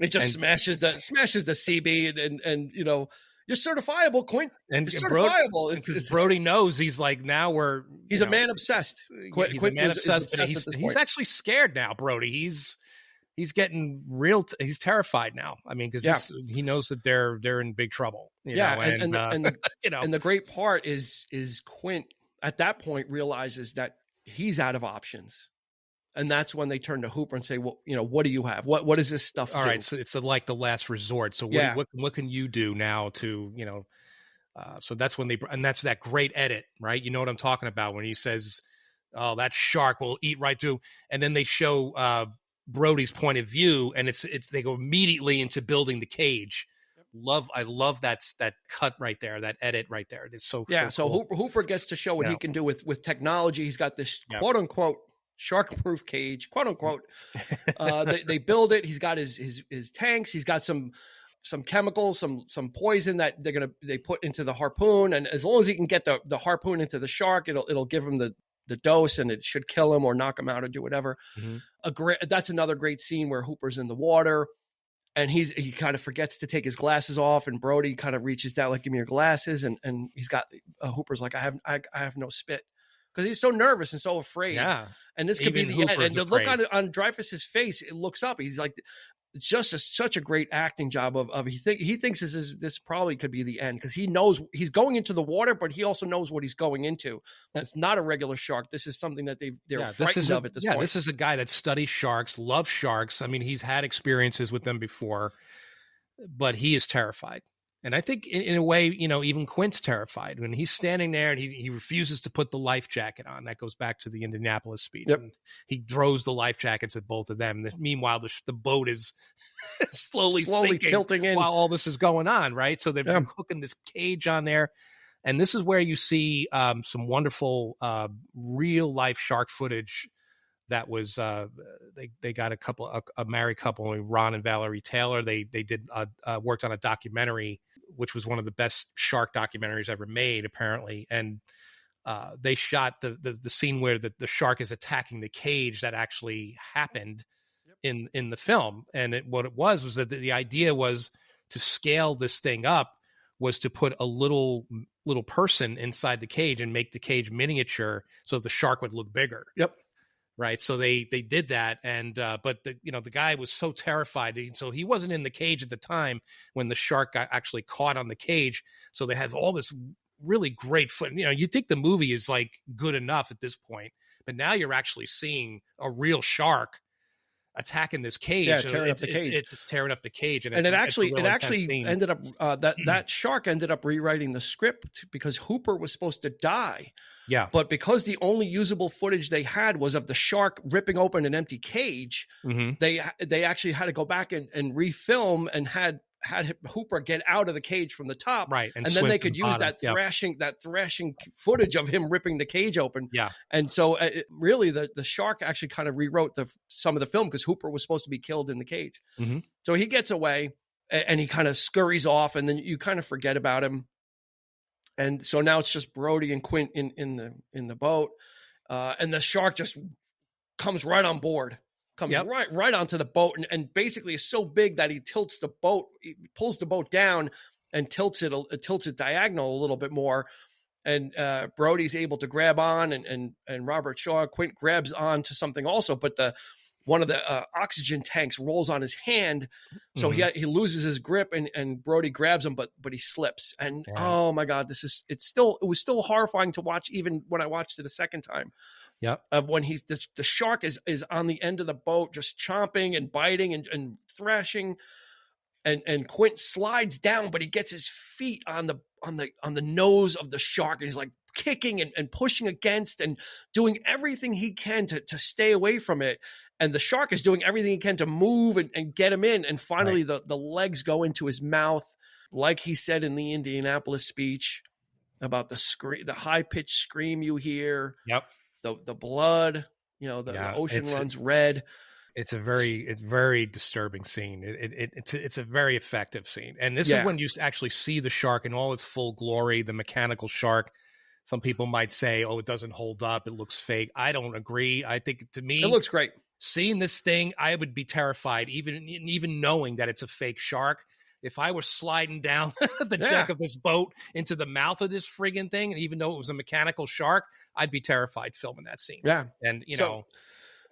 It just smashes the CB, and you're certifiable, Quint. And you're certifiable. Because Brody knows he's like, now he's a man obsessed. He's a man obsessed, but he's actually scared now. Brody, he's getting he's terrified now. I mean, because he knows that they're in big trouble. And the great part is Quint at that point realizes that he's out of options. And that's when they turn to Hooper and say, well, what do you have? What does this stuff do? All right. So it's like the last resort. So what can you do now to, so that's when and that's that great edit, right? You know what I'm talking about when he says, oh, that shark will eat right through. And then they show Brody's point of view, and they go immediately into building the cage. I love that cut right there, that edit right there. It's so cool. Hooper gets to show what he can do with technology. He's got this quote unquote shark-proof cage, quote unquote. They build it. He's got his tanks. He's got some chemicals, some poison that they put into the harpoon. And as long as he can get the harpoon into the shark, it'll give him the dose, and it should kill him or knock him out or do whatever. Mm-hmm. That's another great scene where Hooper's in the water. and he kind of forgets to take his glasses off, and Brody kind of reaches down like, give me your glasses, and he's got Hooper's like, I have no spit, because he's so nervous and so afraid. Yeah, and this could be even the end. Hooper's And the afraid. look on Dreyfuss's face, it looks up. He's like, it's just such a great acting job of he thinks this probably could be the end, because he knows he's going into the water, but he also knows what he's going into. It's not a regular shark. This is something that they're frightened of at this point. This is a guy that studies sharks, loves sharks. I mean, he's had experiences with them before, but he is terrified. And I think in a way, even Quint's terrified when he's standing there and he refuses to put the life jacket on. That goes back to the Indianapolis speech. Yep. And he throws the life jackets at both of them. Meanwhile, the boat is slowly sinking tilting in while all this is going on, right? So they've been hooking this cage on there. And this is where you see some wonderful real life shark footage. That was they got a married couple, Ron and Valerie Taylor. They did worked on a documentary, which was one of the best shark documentaries ever made, apparently. And they shot the scene where the shark is attacking the cage that actually happened in the film. And what it was that the idea was to scale this thing up, was to put a little person inside the cage and make the cage miniature so the shark would look bigger. Yep. Right. So they did that. And but the guy was so terrified. So he wasn't in the cage at the time when the shark got actually caught on the cage. So they had all this really great foot. You think the movie is like good enough at this point, but now you're actually seeing a real shark attacking this cage. Yeah, tearing up the cage. It's tearing up the cage. And it actually ended up that shark ended up rewriting the script, because Hooper was supposed to die. Yeah. But because the only usable footage they had was of the shark ripping open an empty cage, they actually had to go back and refilm, and had Hooper get out of the cage from the top. Right. And then they could use that thrashing footage of him ripping the cage open. Yeah. And so really the shark actually kind of rewrote some of the film, because Hooper was supposed to be killed in the cage. Mm-hmm. So he gets away, and he kind of scurries off, and then you kind of forget about him. And so now it's just Brody and Quint in the boat, and the shark just comes right on board, right onto the boat, and basically is so big that he tilts the boat, he pulls the boat down and tilts it diagonal a little bit more, and Brody's able to grab on, and Robert Shaw, Quint, grabs on to something also, but one of the oxygen tanks rolls on his hand, so he loses his grip, and Brody grabs him, but he slips. And oh my God, it was still horrifying to watch, even when I watched it a second time. Yep. Of when the shark is on the end of the boat, just chomping and biting and thrashing, and Quint slides down, but he gets his feet on the nose of the shark, and he's like kicking and pushing against and doing everything he can to stay away from it. And the shark is doing everything he can to move and get him in. And finally, the legs go into his mouth, like he said in the Indianapolis speech about the high-pitched scream you hear. Yep. The blood, the ocean runs red. It's a very disturbing scene. It's a very effective scene. And this is when you actually see the shark in all its full glory, the mechanical shark. Some people might say, oh, it doesn't hold up, it looks fake. I don't agree. I think, to me, it looks great. Seeing this thing, I would be terrified, even knowing that it's a fake shark. If I were sliding down the deck of this boat into the mouth of this friggin' thing, and even though it was a mechanical shark, I'd be terrified filming that scene. Yeah. And,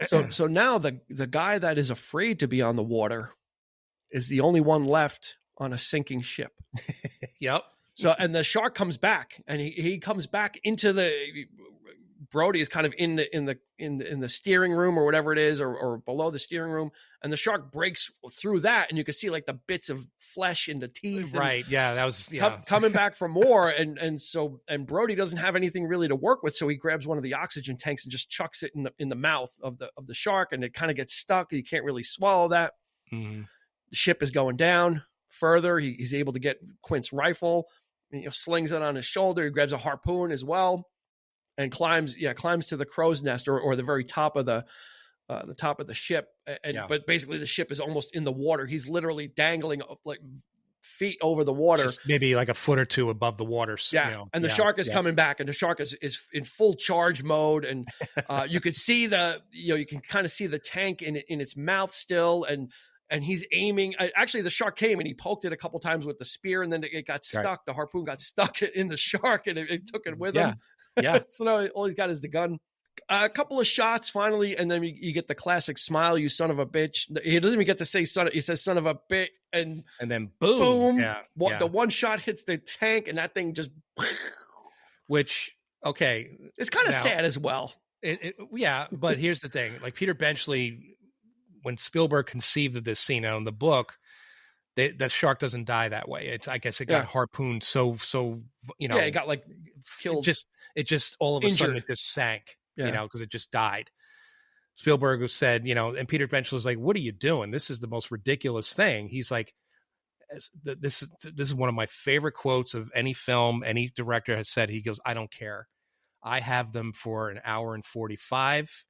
So now the guy that is afraid to be on the water is the only one left on a sinking ship. Yep. So, and the shark comes back, and he comes back into Brody is kind of in the steering room or whatever it is, or below the steering room, and the shark breaks through that, and you can see like the bits of flesh in the teeth. Right. Yeah. That was coming back for more, and Brody doesn't have anything really to work with, so he grabs one of the oxygen tanks and just chucks it in the mouth of the shark, and it kind of gets stuck. You can't really swallow that. Mm-hmm. The ship is going down further. He's able to get Quint's rifle, slings it on his shoulder. He grabs a harpoon as well, and climbs to the crow's nest or the very top of the ship. But basically the ship is almost in the water. He's literally dangling like feet over the water, just maybe like a foot or two above the water. And the shark is coming back, and the shark is in full charge mode. And you could see you can kind of see the tank in its mouth still. And and he's aiming. Actually, the shark came and he poked it a couple times with the spear, and then it got stuck. Right. The harpoon got stuck in the shark, and it took it with him. Yeah. So now all he's got is the gun. A couple of shots finally, and then you get the classic smile, you son of a bitch. He doesn't even get to say son. He says son of a bitch, and then boom. The one shot hits the tank, and that thing just. Which, okay, it's kind of sad as well. But here's the thing: like Peter Benchley, when Spielberg conceived of this scene in the book, that shark doesn't die that way. I guess it got harpooned so it got like killed. It just all of a sudden it just sank. Because it just died. Spielberg said, and Peter Benchley was like, "What are you doing? This is the most ridiculous thing." He's like, "This is one of my favorite quotes of any film any director has said." He goes, "I don't care. I have them for an hour and 45.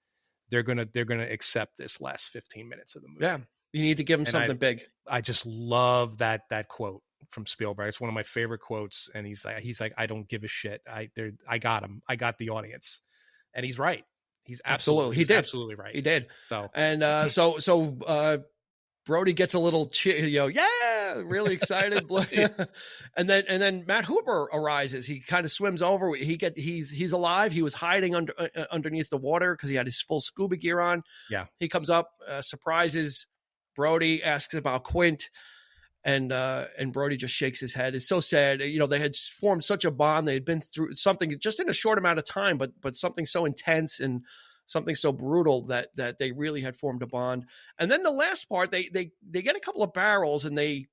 They're gonna accept this last 15 minutes of the movie." Yeah, you need to give them something big. I just love that quote from Spielberg. It's one of my favorite quotes, and he's like, "I don't give a shit. I got him. I got the audience." And he's right. He's absolutely absolutely right. He did. So and so Brody gets a little really excited. and then Matt Hooper arises. He kind of swims over. He's alive. He was hiding underneath the water because he had his full scuba gear on. Yeah. He comes up, surprises Brody, asks about Quint. And Brody just shakes his head. It's so sad. They had formed such a bond. They had been through something just in a short amount of time, but something so intense and something so brutal that they really had formed a bond. And then the last part, they get a couple of barrels and they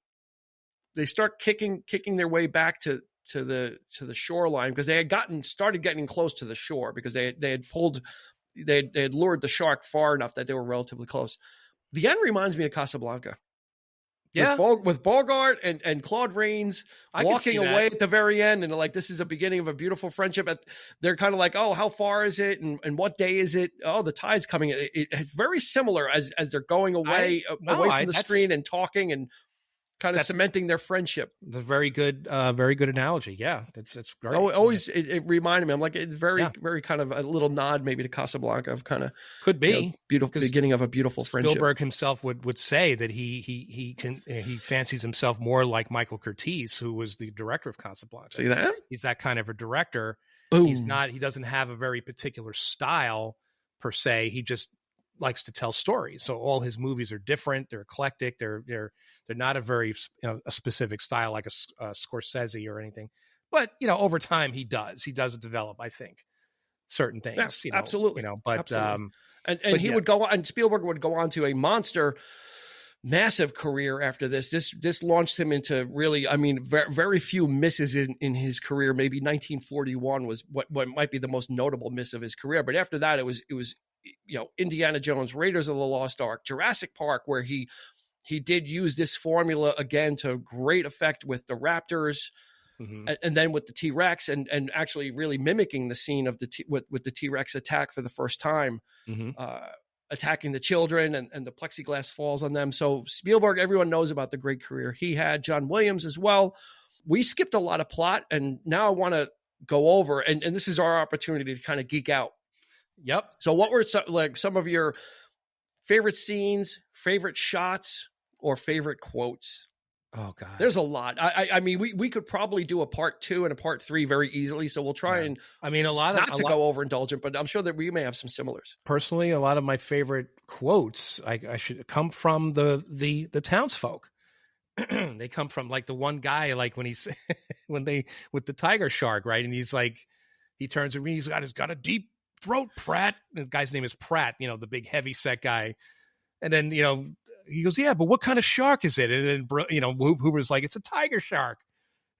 start kicking their way back to the shoreline because they had started getting close to the shore because they had lured the shark far enough that they were relatively close. The end reminds me of Casablanca. Yeah, with Bogart and Claude Rains walking away at the very end, and like this is the beginning of a beautiful friendship. They're kind of like, oh, how far is it, and what day is it? Oh, the tide's coming. It's very similar as they're going away from the screen and talking and kind of cementing their friendship. The very good analogy. Yeah, it's great. Always it reminded me. I'm like, it's very kind of a little nod maybe to Casablanca of kind of could be beautiful beginning of a beautiful friendship. Spielberg himself would say that he fancies himself more like Michael Curtiz, who was the director of Casablanca. See that? He's that kind of a director. Boom. He doesn't have a very particular style per se. He just likes to tell stories. So all his movies are different. They're eclectic. They're not a very a specific style like a Scorsese or anything. But over time he does develop, I think, certain things. Yeah, absolutely. But absolutely. He would go on, and Spielberg would go on to a massive career after this. This launched him into really, very few misses in his career. Maybe 1941 was what might be the most notable miss of his career. But after that, it was Indiana Jones, Raiders of the Lost Ark, Jurassic Park, where he did use this formula again to great effect with the Raptors, and then with the T-Rex, and actually really mimicking the scene of with the T-Rex attack for the first time, attacking the children, and the plexiglass falls on them. So Spielberg, everyone knows about the great career he had. John Williams as well. We skipped a lot of plot, and now I want to go over, and this is our opportunity to kind of geek out. Yep. So what were some of your favorite scenes, favorite shots, or favorite quotes? Oh God, there's a lot. I mean, we could probably do a part 2 and a part 3 very easily. So we'll try and go overindulgent, but I'm sure that we may have some similars. Personally, a lot of my favorite quotes I should come from the townsfolk. They come from like the one guy, like when he's with the tiger shark, right? And he's like, he turns to me, he's got a deep throat, Pratt. And the guy's name is Pratt, the big heavy set guy. And then, he goes, yeah, but what kind of shark is it? And then, Hoover's like, it's a tiger shark.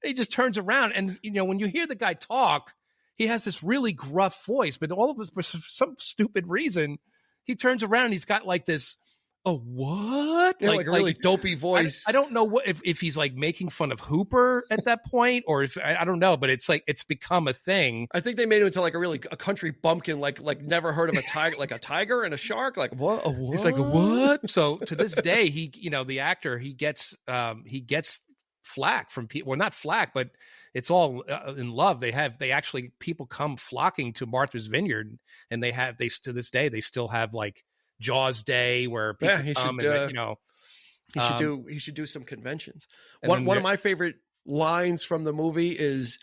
And he just turns around and, when you hear the guy talk, he has this really gruff voice, but all of it, for some stupid reason, he turns around and he's got like this, oh, what? Yeah, like a really dopey voice. I don't know what if he's like making fun of Hooper at that point, or if I don't know, but it's like it's become a thing. I think they made him into like a country bumpkin, like never heard of a tiger, like a tiger and a shark. Like what? He's like, what? So to this day, the actor, he gets flack from people. Well, not flack, but it's all in love. People come flocking to Martha's Vineyard, and to this day they still have like Jaws Day where people come and He should do some conventions. And One of my favorite lines from the movie is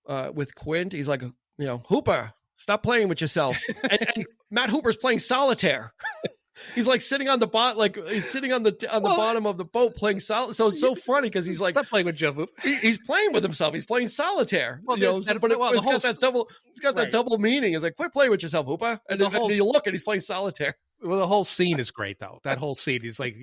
with Quint. He's like, Hooper, stop playing with yourself. and Matt Hooper's playing solitaire. He's like sitting on the he's sitting on the bottom of the boat playing solitaire. So it's so funny because he's like, stop playing with Joe Hooper. He's playing with himself. He's playing solitaire. Well, it's got that double meaning. It's like, quit playing with yourself, Hooper. And then you look and he's playing solitaire. Well, the whole scene is great, though. That whole scene, he's like,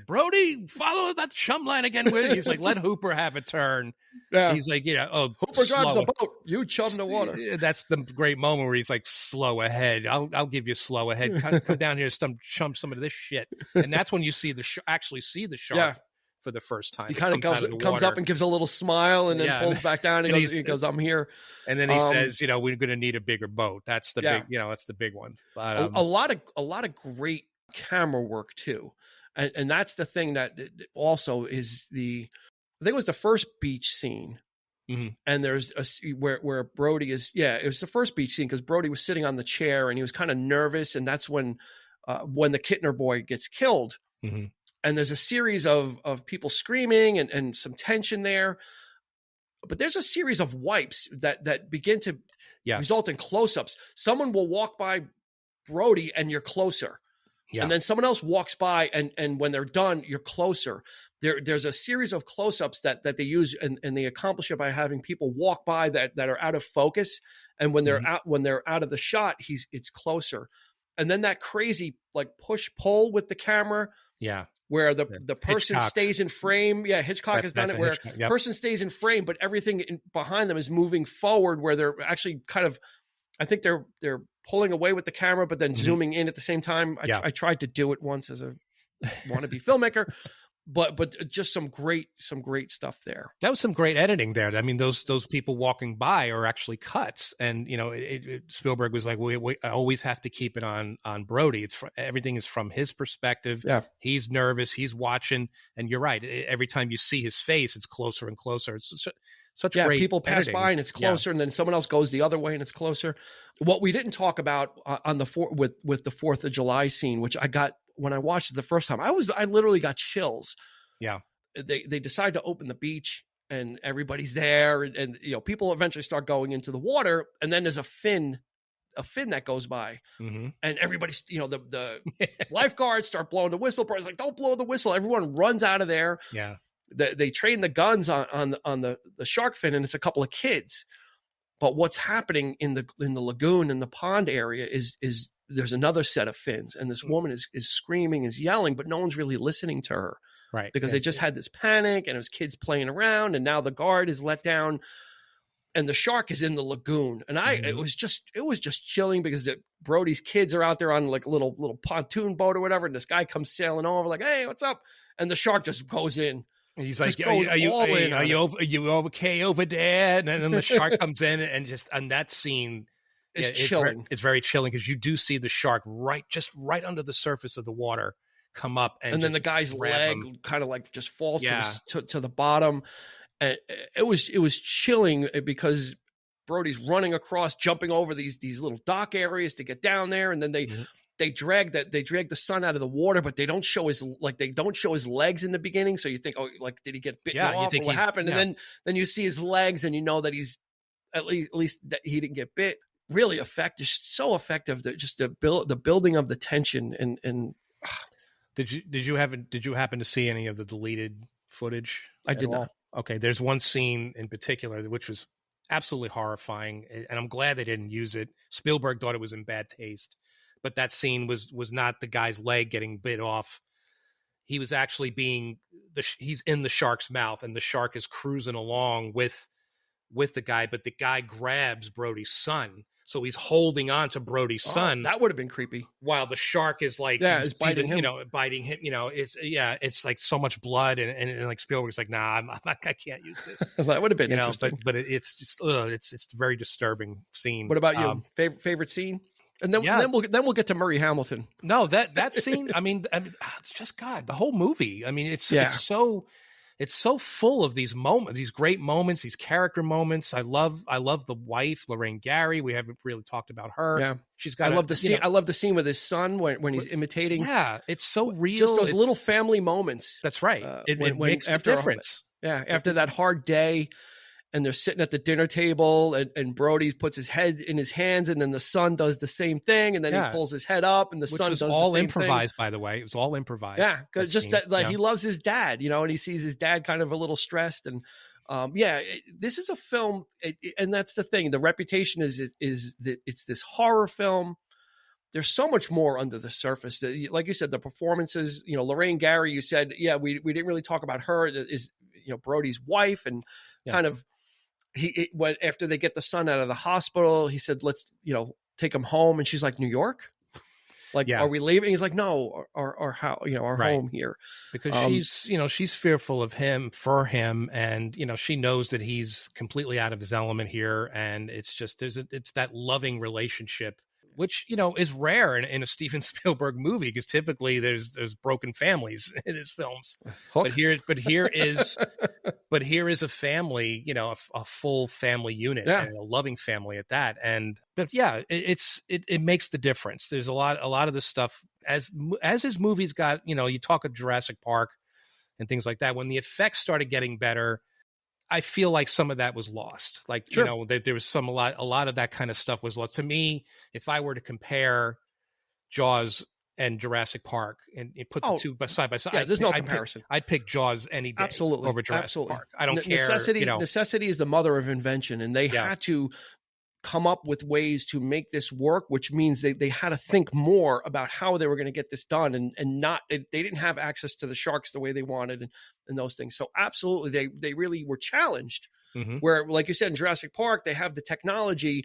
Brody, follow that chum line again. He's like, let Hooper have a turn. Yeah. He's like, Hooper drives the boat. You chum the water. That's the great moment where he's like, slow ahead. I'll give you slow ahead. Come down here, chum some of this shit. And that's when you see actually see the shark for the first time. He kind of comes up and gives a little smile and then pulls back down and he goes, I'm here. And then he says, we're going to need a bigger boat. That's the big, that's the big one. But a lot of great camera work too. And that's the thing that also is I think it was the first beach scene. Mm-hmm. And there's where Brody is. Yeah, it was the first beach scene because Brody was sitting on the chair and he was kind of nervous. And that's when the Kittner boy gets killed. Mm-hmm. And there's a series of people screaming and some tension there. But there's a series of wipes that begin to result in close-ups. Someone will walk by Brody and you're closer. Yeah. And then someone else walks by and when they're done, you're closer. There's a series of close-ups that they use and they accomplish it by having people walk by that are out of focus. And when they're out of the shot, it's closer. And then that crazy like push-pull with the camera. Yeah. Where the person Hitchcock. Stays in frame. Yeah, Hitchcock has done it where person stays in frame, but everything behind them is moving forward where they're actually kind of, I think they're pulling away with the camera, but then zooming in at the same time. I tried to do it once as a wannabe filmmaker, but just some great stuff there. That was some great editing there. I mean, those people walking by are actually cuts, and Spielberg was like, "We always have to keep it on Brody. Everything is from his perspective. Yeah, he's nervous, he's watching, and you're right. Every time you see his face, it's closer and closer. It's such great people pass editing. by and it's closer, and then someone else goes the other way and it's closer. What we didn't talk about on the with the 4th of July scene, which I got. When I watched it the first time, I literally got chills. Yeah. They decide to open the beach and everybody's there and people eventually start going into the water and then there's a fin that goes by and everybody's, the lifeguards start blowing the whistle. Brody's like, don't blow the whistle. Everyone runs out of there. Yeah. They train the guns on the shark fin and it's a couple of kids. But what's happening in the lagoon and the pond area is there's another set of fins and this woman is screaming, is yelling, but no one's really listening to her. Right. Because they just had this panic and it was kids playing around and now the guard is let down and the shark is in the lagoon. And it was just chilling because Brody's kids are out there on like a little pontoon boat or whatever. And this guy comes sailing over like, hey, what's up? And the shark just goes in. He's like, are you okay over there? And then the shark comes in and just on that scene, it's chilling. It's very chilling because you do see the shark right under the surface of the water come up. And then the guy's leg kind of like just falls to the bottom. And it was chilling because Brody's running across, jumping over these little dock areas to get down there. And then they drag the son out of the water, but they don't show his legs in the beginning. So you think, oh, like, did he get bitten off or what happened? Yeah. And then you see his legs and you know that he's at least that he didn't get bit. Really effective, so effective that just the building of the tension and Did you happen to see any of the deleted footage? I did not. Okay, there's one scene in particular which was absolutely horrifying, and I'm glad they didn't use it. Spielberg thought it was in bad taste, but that scene was not the guy's leg getting bit off. He was actually he's in the shark's mouth, and the shark is cruising along with the guy, but the guy grabs Brody's son. So he's holding on to Brody's son. That would have been creepy. While the shark is like, is biting him. Biting him. It's like so much blood, and like Spielberg's like, nah, I can't use this. That would have been interesting. But it's just, it's a very disturbing scene. What about you? Favorite scene? And then we'll get to Murray Hamilton. No, that scene. I mean, it's just God. The whole movie. I mean, it's it's so full of these moments, these great moments, these character moments. I love the wife, Lorraine Gary. We haven't really talked about her. Yeah. She's got. I love the scene. I love the scene with his son when he's imitating. Yeah, it's so real. Just those little family moments. That's right. It makes a difference. After that hard day, and they're sitting at the dinner table, and Brody puts his head in his hands, and then the son does the same thing, and then he pulls his head up, and the son does all the same improvised, thing. by the way. It was all improvised. Yeah, because just that, like, he loves his dad, and he sees his dad kind of a little stressed, and this is a film, and that's the thing. The reputation is that it's this horror film. There's so much more under the surface. Like you said, the performances. Lorraine Gary. You said, we didn't really talk about her. Is Brody's wife, and kind of. He went after they get the son out of the hospital. He said, "Let's, take him home." And she's like, "New York? Are we leaving?" He's like, "No, our house, our home here." Because she's fearful of him, and she knows that he's completely out of his element here, and it's just it's that loving relationship, which is rare in a Steven Spielberg movie, because typically there's broken families in his films. Hook. But here is a family, a full family unit, and a loving family at that. It makes the difference. There's a lot of this stuff as his movies got, you talk of Jurassic Park and things like that. When the effects started getting better, I feel like some of that was lost. Like, sure. There was a lot of that kind of stuff was lost. To me, if I were to compare Jaws and Jurassic Park and put the two side by side, there's no comparison. I'd pick Jaws any day over Jurassic Park. I don't care. Necessity is the mother of invention, and they had to come up with ways to make this work, which means they had to think more about how they were going to get this done, and they didn't have access to the sharks the way they wanted and those things. So absolutely, they really were challenged. Mm-hmm. Where, like you said, in Jurassic Park, they have the technology.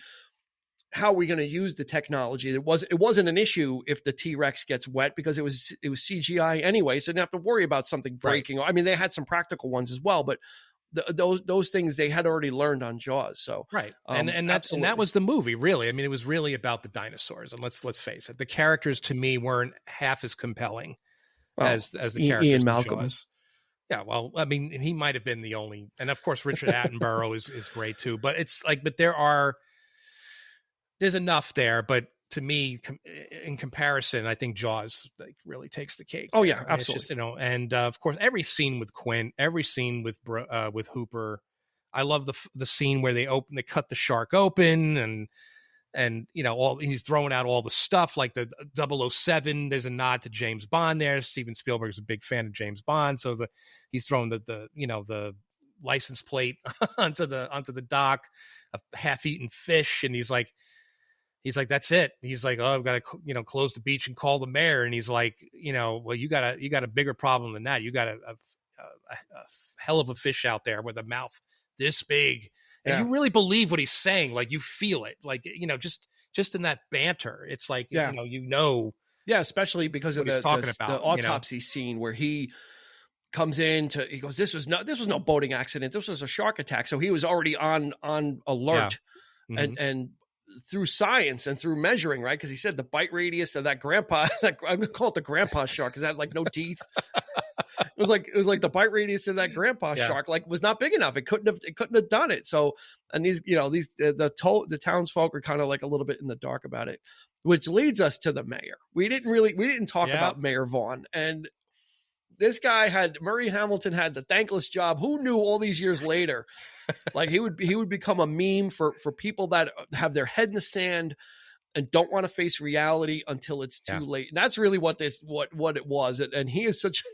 How are we going to use the technology? It wasn't an issue if the T-Rex gets wet, because it was CGI anyway, so they didn't have to worry about something breaking. Right. I mean, they had some practical ones as well, but those things they had already learned on Jaws. So right, and that was the movie, really. I mean, it was really about the dinosaurs, and let's face it, the characters to me weren't half as compelling as the characters. Ian Malcolm. Jaws. Yeah, well, I mean, he might have been the only, and of course Richard Attenborough is great too. But it's like, there's enough there, but to me, in comparison, I think Jaws really takes the cake. Oh yeah, absolutely. It's just, and of course, every scene with Quint, every scene with Hooper. I love the scene where they cut the shark open, and he's throwing out all the stuff like the 007. There's a nod to James Bond there. Steven Spielberg's a big fan of James Bond, so he's throwing the license plate onto the dock, a half-eaten fish, and he's like, that's it. He's like, "Oh, I've got to, close the beach and call the mayor." And he's like, "Well, you got a bbigger problem than that. You got a hell of a fish out there with a mouth this big." And you really believe what he's saying. Like, you feel it. Like, just in that banter, it's like, Yeah, especially because of the autopsy scene where he comes in he goes, this was no boating accident. This was a shark attack. So he was already on alert. Yeah. Mm-hmm. and through science and through measuring, right? Because he said the bite radius of that grandpa, I'm gonna call it the grandpa shark, because it had like no teeth. It was like the bite radius of that grandpa shark was not big enough. It couldn't have done it. So, and the townsfolk are kind of like a little bit in the dark about it, which leads us to the mayor. We didn't talk about Mayor Vaughn, and this guy Murray Hamilton had the thankless job. Who knew all these years later, like he would become a meme for people that have their head in the sand and don't want to face reality until it's too late. And that's really what it was. And he is such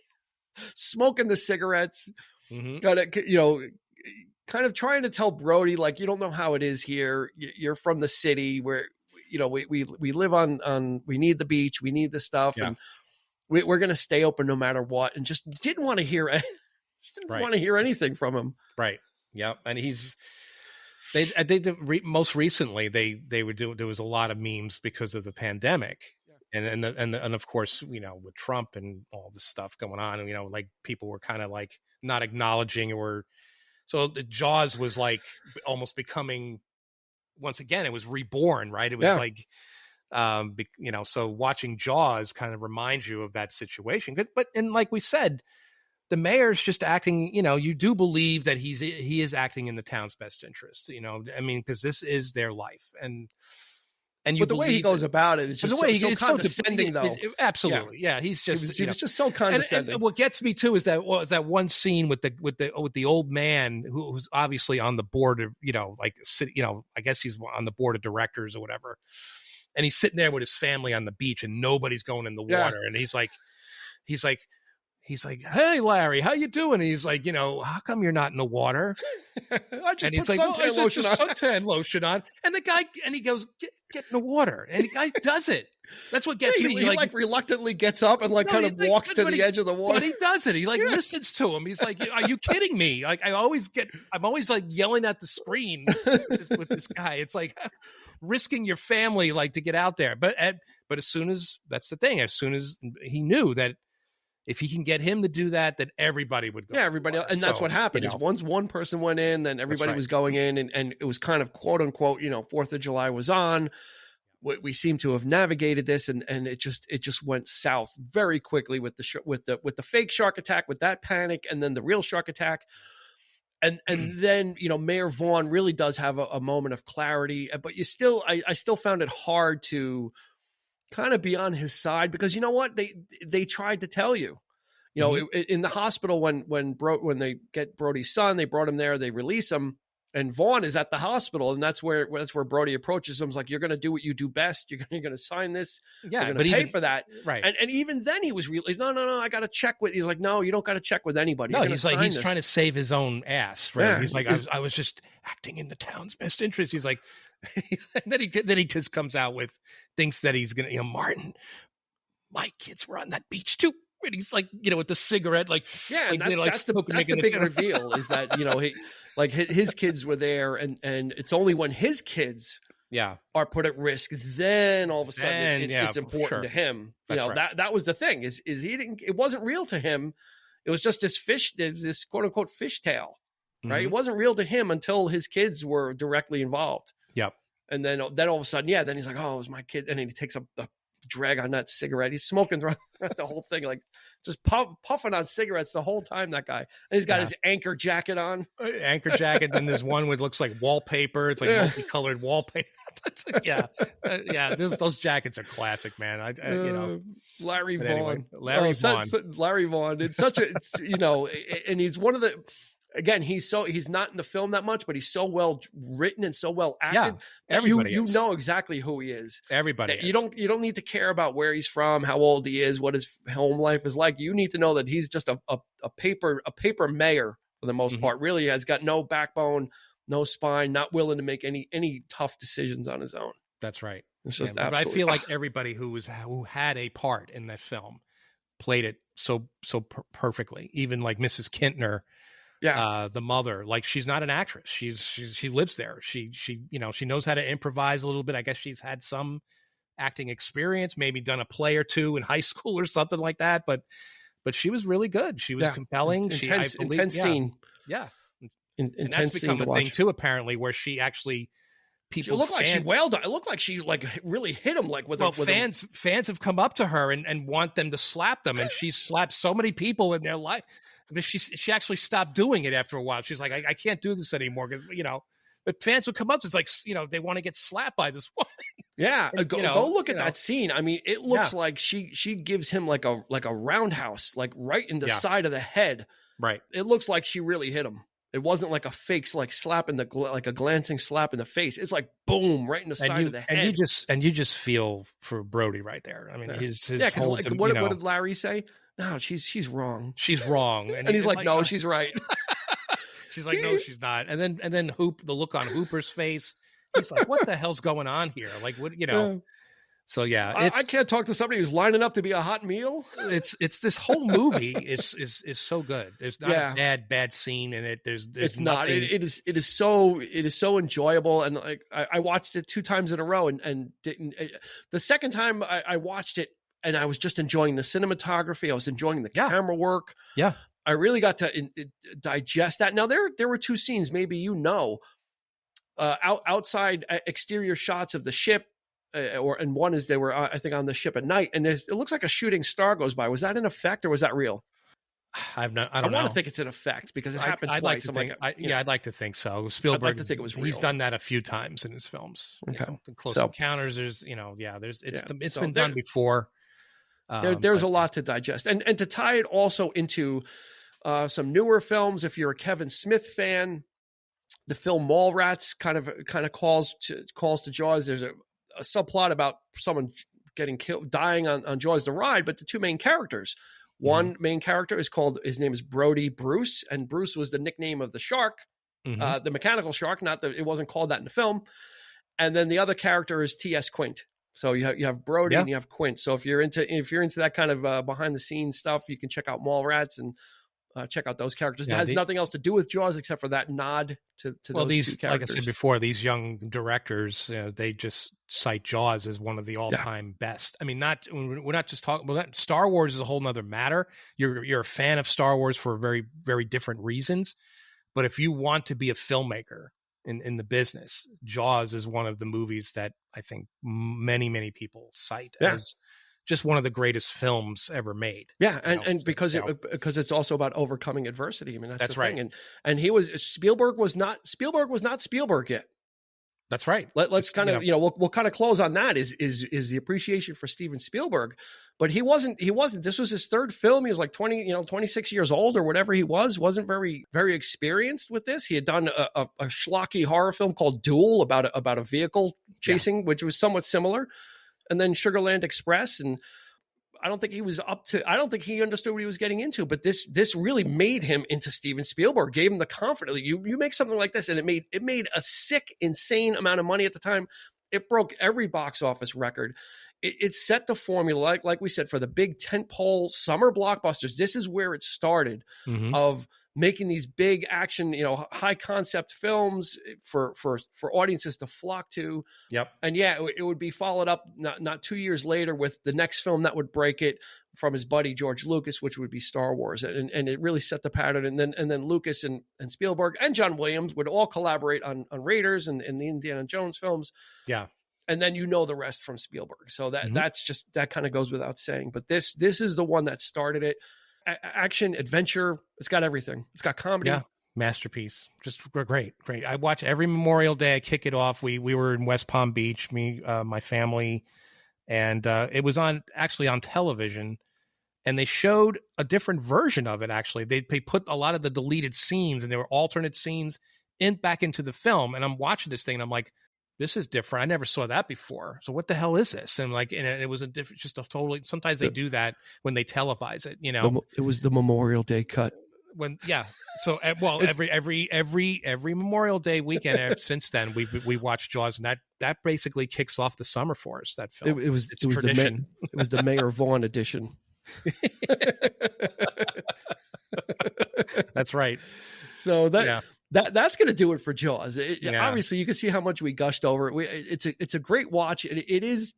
smoking the cigarettes, kind of trying to tell Brody, like, you don't know how it is here. You're from the city where, we live on, we need the beach. We need the stuff. Yeah. And we're going to stay open no matter what. And just didn't want to hear anything from him. Right. Yeah. And I think most recently they were doing, there was a lot of memes because of the pandemic. And of course, with Trump and all this stuff going on, like people were kind of like not acknowledging, so the Jaws was like almost becoming, once again, it was reborn, right? It was like, so watching Jaws kind of reminds you of that situation. But like we said, the mayor's just acting, you do believe that he is acting in the town's best interest, I mean, because this is their life. But the way he goes about it is just so condescending, though. Absolutely, yeah. He's just he was just so condescending. And what gets me too is that one scene with the old man who's obviously on the board of I guess he's on the board of directors or whatever, and he's sitting there with his family on the beach and nobody's going in the water, and he's like, "Hey, Larry, how you doing?" And he's like, "How come you're not in the water?" And he's like, suntan lotion on. And the guy, and he goes, get in the water. And the guy does it. That's what gets me. He reluctantly gets up and walks to the edge of the water. But he does it. He listens to him. He's like, "Are you kidding me?" Like I'm always like yelling at the screen with this guy. It's like risking your family to get out there. But as soon as he knew that if he can get him to do that, then everybody would go. Yeah, everybody else. And that's what happened. Is once one person went in, then everybody was going in, and it was kind of quote unquote, 4th of July was on. We seem to have navigated this, and it just went south very quickly with the fake shark attack, with that panic, and then the real shark attack. And then, Mayor Vaughn really does have a moment of clarity, but I still found it hard to kind of be on his side, because you know what, they tried to tell you, in the hospital when they get Brody's son, they brought him there, they release him, and Vaughn is at the hospital, and that's where Brody approaches him. He's like, "You're going to do what you do best. You're going to sign this. Yeah, you're going to pay for that." Right. And even then he was really, no, I got to check with. He's like, "No, you don't got to check with anybody." No, he's trying to save his own ass. Right. Yeah, he's like, I was just acting in the town's best interest. He's like, and then he just comes out with, thinks that he's gonna, Martin, my kids were on that beach too. And he's like, with the cigarette, that's the big reveal is that, his kids were there, and it's only when his kids are put at risk, then all of a sudden it's important to him. That was the thing is it wasn't real to him. It was just this quote unquote fish tale, right? Mm-hmm. It wasn't real to him until his kids were directly involved. Yep. And then all of a sudden, then he's like, "Oh, it was my kid." And then he takes a drag on that cigarette. He's smoking throughout the whole thing, just puffing on cigarettes the whole time, that guy. And he's got his anchor jacket on. Anchor jacket. Then there's one with looks like wallpaper. It's like multicolored wallpaper. Those jackets are classic, man. Larry Vaughn. Larry Vaughn. Larry Vaughn. It's such a, and he's one of the, again, he's not in the film that much, but he's so well written and so well acted. Yeah, everybody you know exactly who he is. Everybody is. You don't need to care about where he's from, how old he is, what his home life is like. You need to know that he's just a paper mayor for the most part. Really has got no backbone, no spine, not willing to make any tough decisions on his own. That's right. It's just but I feel like everybody who had a part in that film played it so perfectly. Even like Mrs. Kintner. Yeah. The mother, she's not an actress. She lives there. She knows how to improvise a little bit. I guess she's had some acting experience, maybe done a play or two in high school or something like that. But she was really good. She was compelling. Intense scene. Yeah. And that's become a thing too, apparently, where she actually people. It looked like she wailed. It looked like she really hit him fans have come up to her and want them to slap them, and she's slapped so many people in their life. But she actually stopped doing it after a while. She's like, I can't do this anymore because But fans would come up to, it's like, they want to get slapped by this woman. Yeah, and, go look at that scene. I mean, it looks like she gives him like a roundhouse, right in the side of the head. Right. It looks like she really hit him. It wasn't like a fake slap in like a glancing slap in the face. It's like boom, right in the side of the head. And you just feel for Brody right there. I mean, his whole, what did Larry say? No, she's wrong. She's wrong. And he's like, no, she's right. She's like, no, she's not. And then the look on Hooper's face. He's like, what the hell's going on here? Like, what, So yeah, I can't talk to somebody who's lining up to be a hot meal. It's this whole movie is so good. There's not a bad scene in it. It's not. It is so enjoyable. And like I watched it 2 times in a row and didn't. The second time I watched it and I was just enjoying the cinematography. I was enjoying the camera work. Yeah, I really got to digest that. Now there were 2 scenes. Maybe outside exterior shots of the ship. And one is they were, I think, on the ship at night, and it looks like a shooting star goes by. Was that in effect, or was that real? I don't know. I want to think it's an effect because it happened I'd twice. I'd like to think so. Spielberg, I'd like to think it was real. He's done that a few times in his films. Okay. Close Encounters. There's, it's So been done before. There's a lot to digest, and to tie it also into some newer films. If you're a Kevin Smith fan, the film Mallrats kind of calls to Jaws. There's a subplot about someone getting killed, dying on Jaws the ride, but the two main characters. One main character his name is Brody Bruce, and Bruce was the nickname of the shark, the mechanical shark. It wasn't called that in the film. And then the other character is T.S. Quint. So you have Brody and you have Quint. So if you're into that kind of behind the scenes stuff, you can check out Mallrats and check out those characters. It has nothing else to do with Jaws except for that nod to those two characters. Like I said before, these young directors, they just cite Jaws as one of the all-time best. I mean, we're not just talking. Star Wars is a whole nother matter. You're a fan of Star Wars for very, very different reasons. But if you want to be a filmmaker in the business, Jaws is one of the movies that I think many, many people cite as just one of the greatest films ever made. Yeah, and because it's also about overcoming adversity. I mean, that's the right. thing. And Spielberg was not Spielberg yet. That's right. Let's kind of we'll kind of close on that. Is the appreciation for Steven Spielberg, but he wasn't. This was his third film. He was like 26 years old or whatever he wasn't very very experienced with this. He had done a schlocky horror film called Duel about a vehicle chasing, which was somewhat similar. And then Sugarland Express, and I don't think he understood what he was getting into. But this really made him into Steven Spielberg, gave him the confidence. You make something like this, and it made a sick, insane amount of money at the time. It broke every box office record. It set the formula, like we said, for the big tentpole summer blockbusters. This is where it started of making these big action, high concept films for audiences to flock to. Yep. And it would be followed up not 2 years later with the next film that would break it from his buddy George Lucas, which would be Star Wars. And it really set the pattern. And then Lucas and Spielberg and John Williams would all collaborate on Raiders and the Indiana Jones films. Yeah. And then the rest from Spielberg. So that kind of goes without saying. But this is the one that started it. Action, adventure, it's got everything. It's got comedy. Yeah, masterpiece. Just great. I watch every Memorial Day. I kick it off. We were in West Palm Beach, my family, and it was actually on television, and they showed a different version of it. Actually, they put a lot of the deleted scenes, and there were alternate scenes back into the film. And I'm watching this thing, and I'm like, this is different. I never saw that before. So what the hell is this? And it was sometimes they do that when they televise it, It was the Memorial Day cut. So every Memorial Day weekend since then we watched Jaws, and that basically kicks off the summer for us. That film. It was tradition. It was the Mayor Vaughn edition. That's right. So that's going to do it for Jaws. Obviously, you can see how much we gushed over it. It's a great watch. It is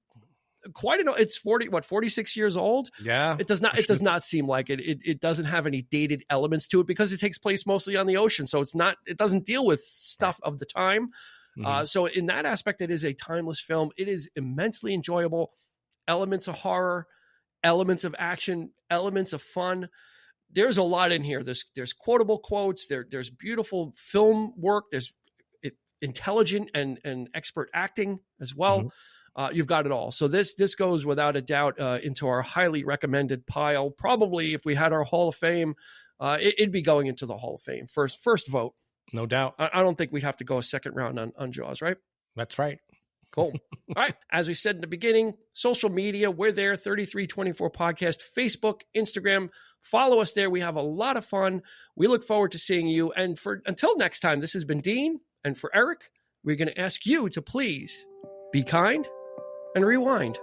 quite it's 46 years old. Yeah, it does not seem like it. It doesn't have any dated elements to it because it takes place mostly on the ocean. So it doesn't deal with stuff of the time. So in that aspect, it is a timeless film. It is immensely enjoyable. Elements of horror, elements of action, elements of fun. There's a lot in here. There's quotable quotes. There's beautiful film work. There's intelligent and expert acting as well. You've got it all. So this goes without a doubt into our highly recommended pile. Probably if we had our Hall of Fame, it'd be going into the Hall of Fame. First vote. No doubt. I don't think we'd have to go a second round on Jaws, right? That's right. Cool. All right. As we said in the beginning, social media, we're there, 3324 Podcast, Facebook, Instagram. Follow us there. We have a lot of fun. We look forward to seeing you. And until next time, this has been Dean. And for Eric, we're going to ask you to please be kind and rewind.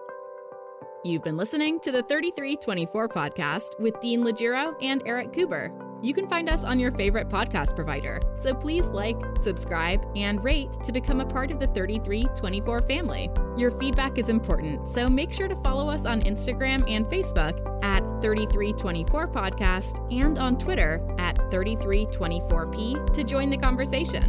You've been listening to the 3324 Podcast with Dean Legiro and Eric Kuber. You can find us on your favorite podcast provider, so please like, subscribe, and rate to become a part of the 3324 family. Your feedback is important, so make sure to follow us on Instagram and Facebook at 3324 Podcast and on Twitter at 3324P to join the conversation.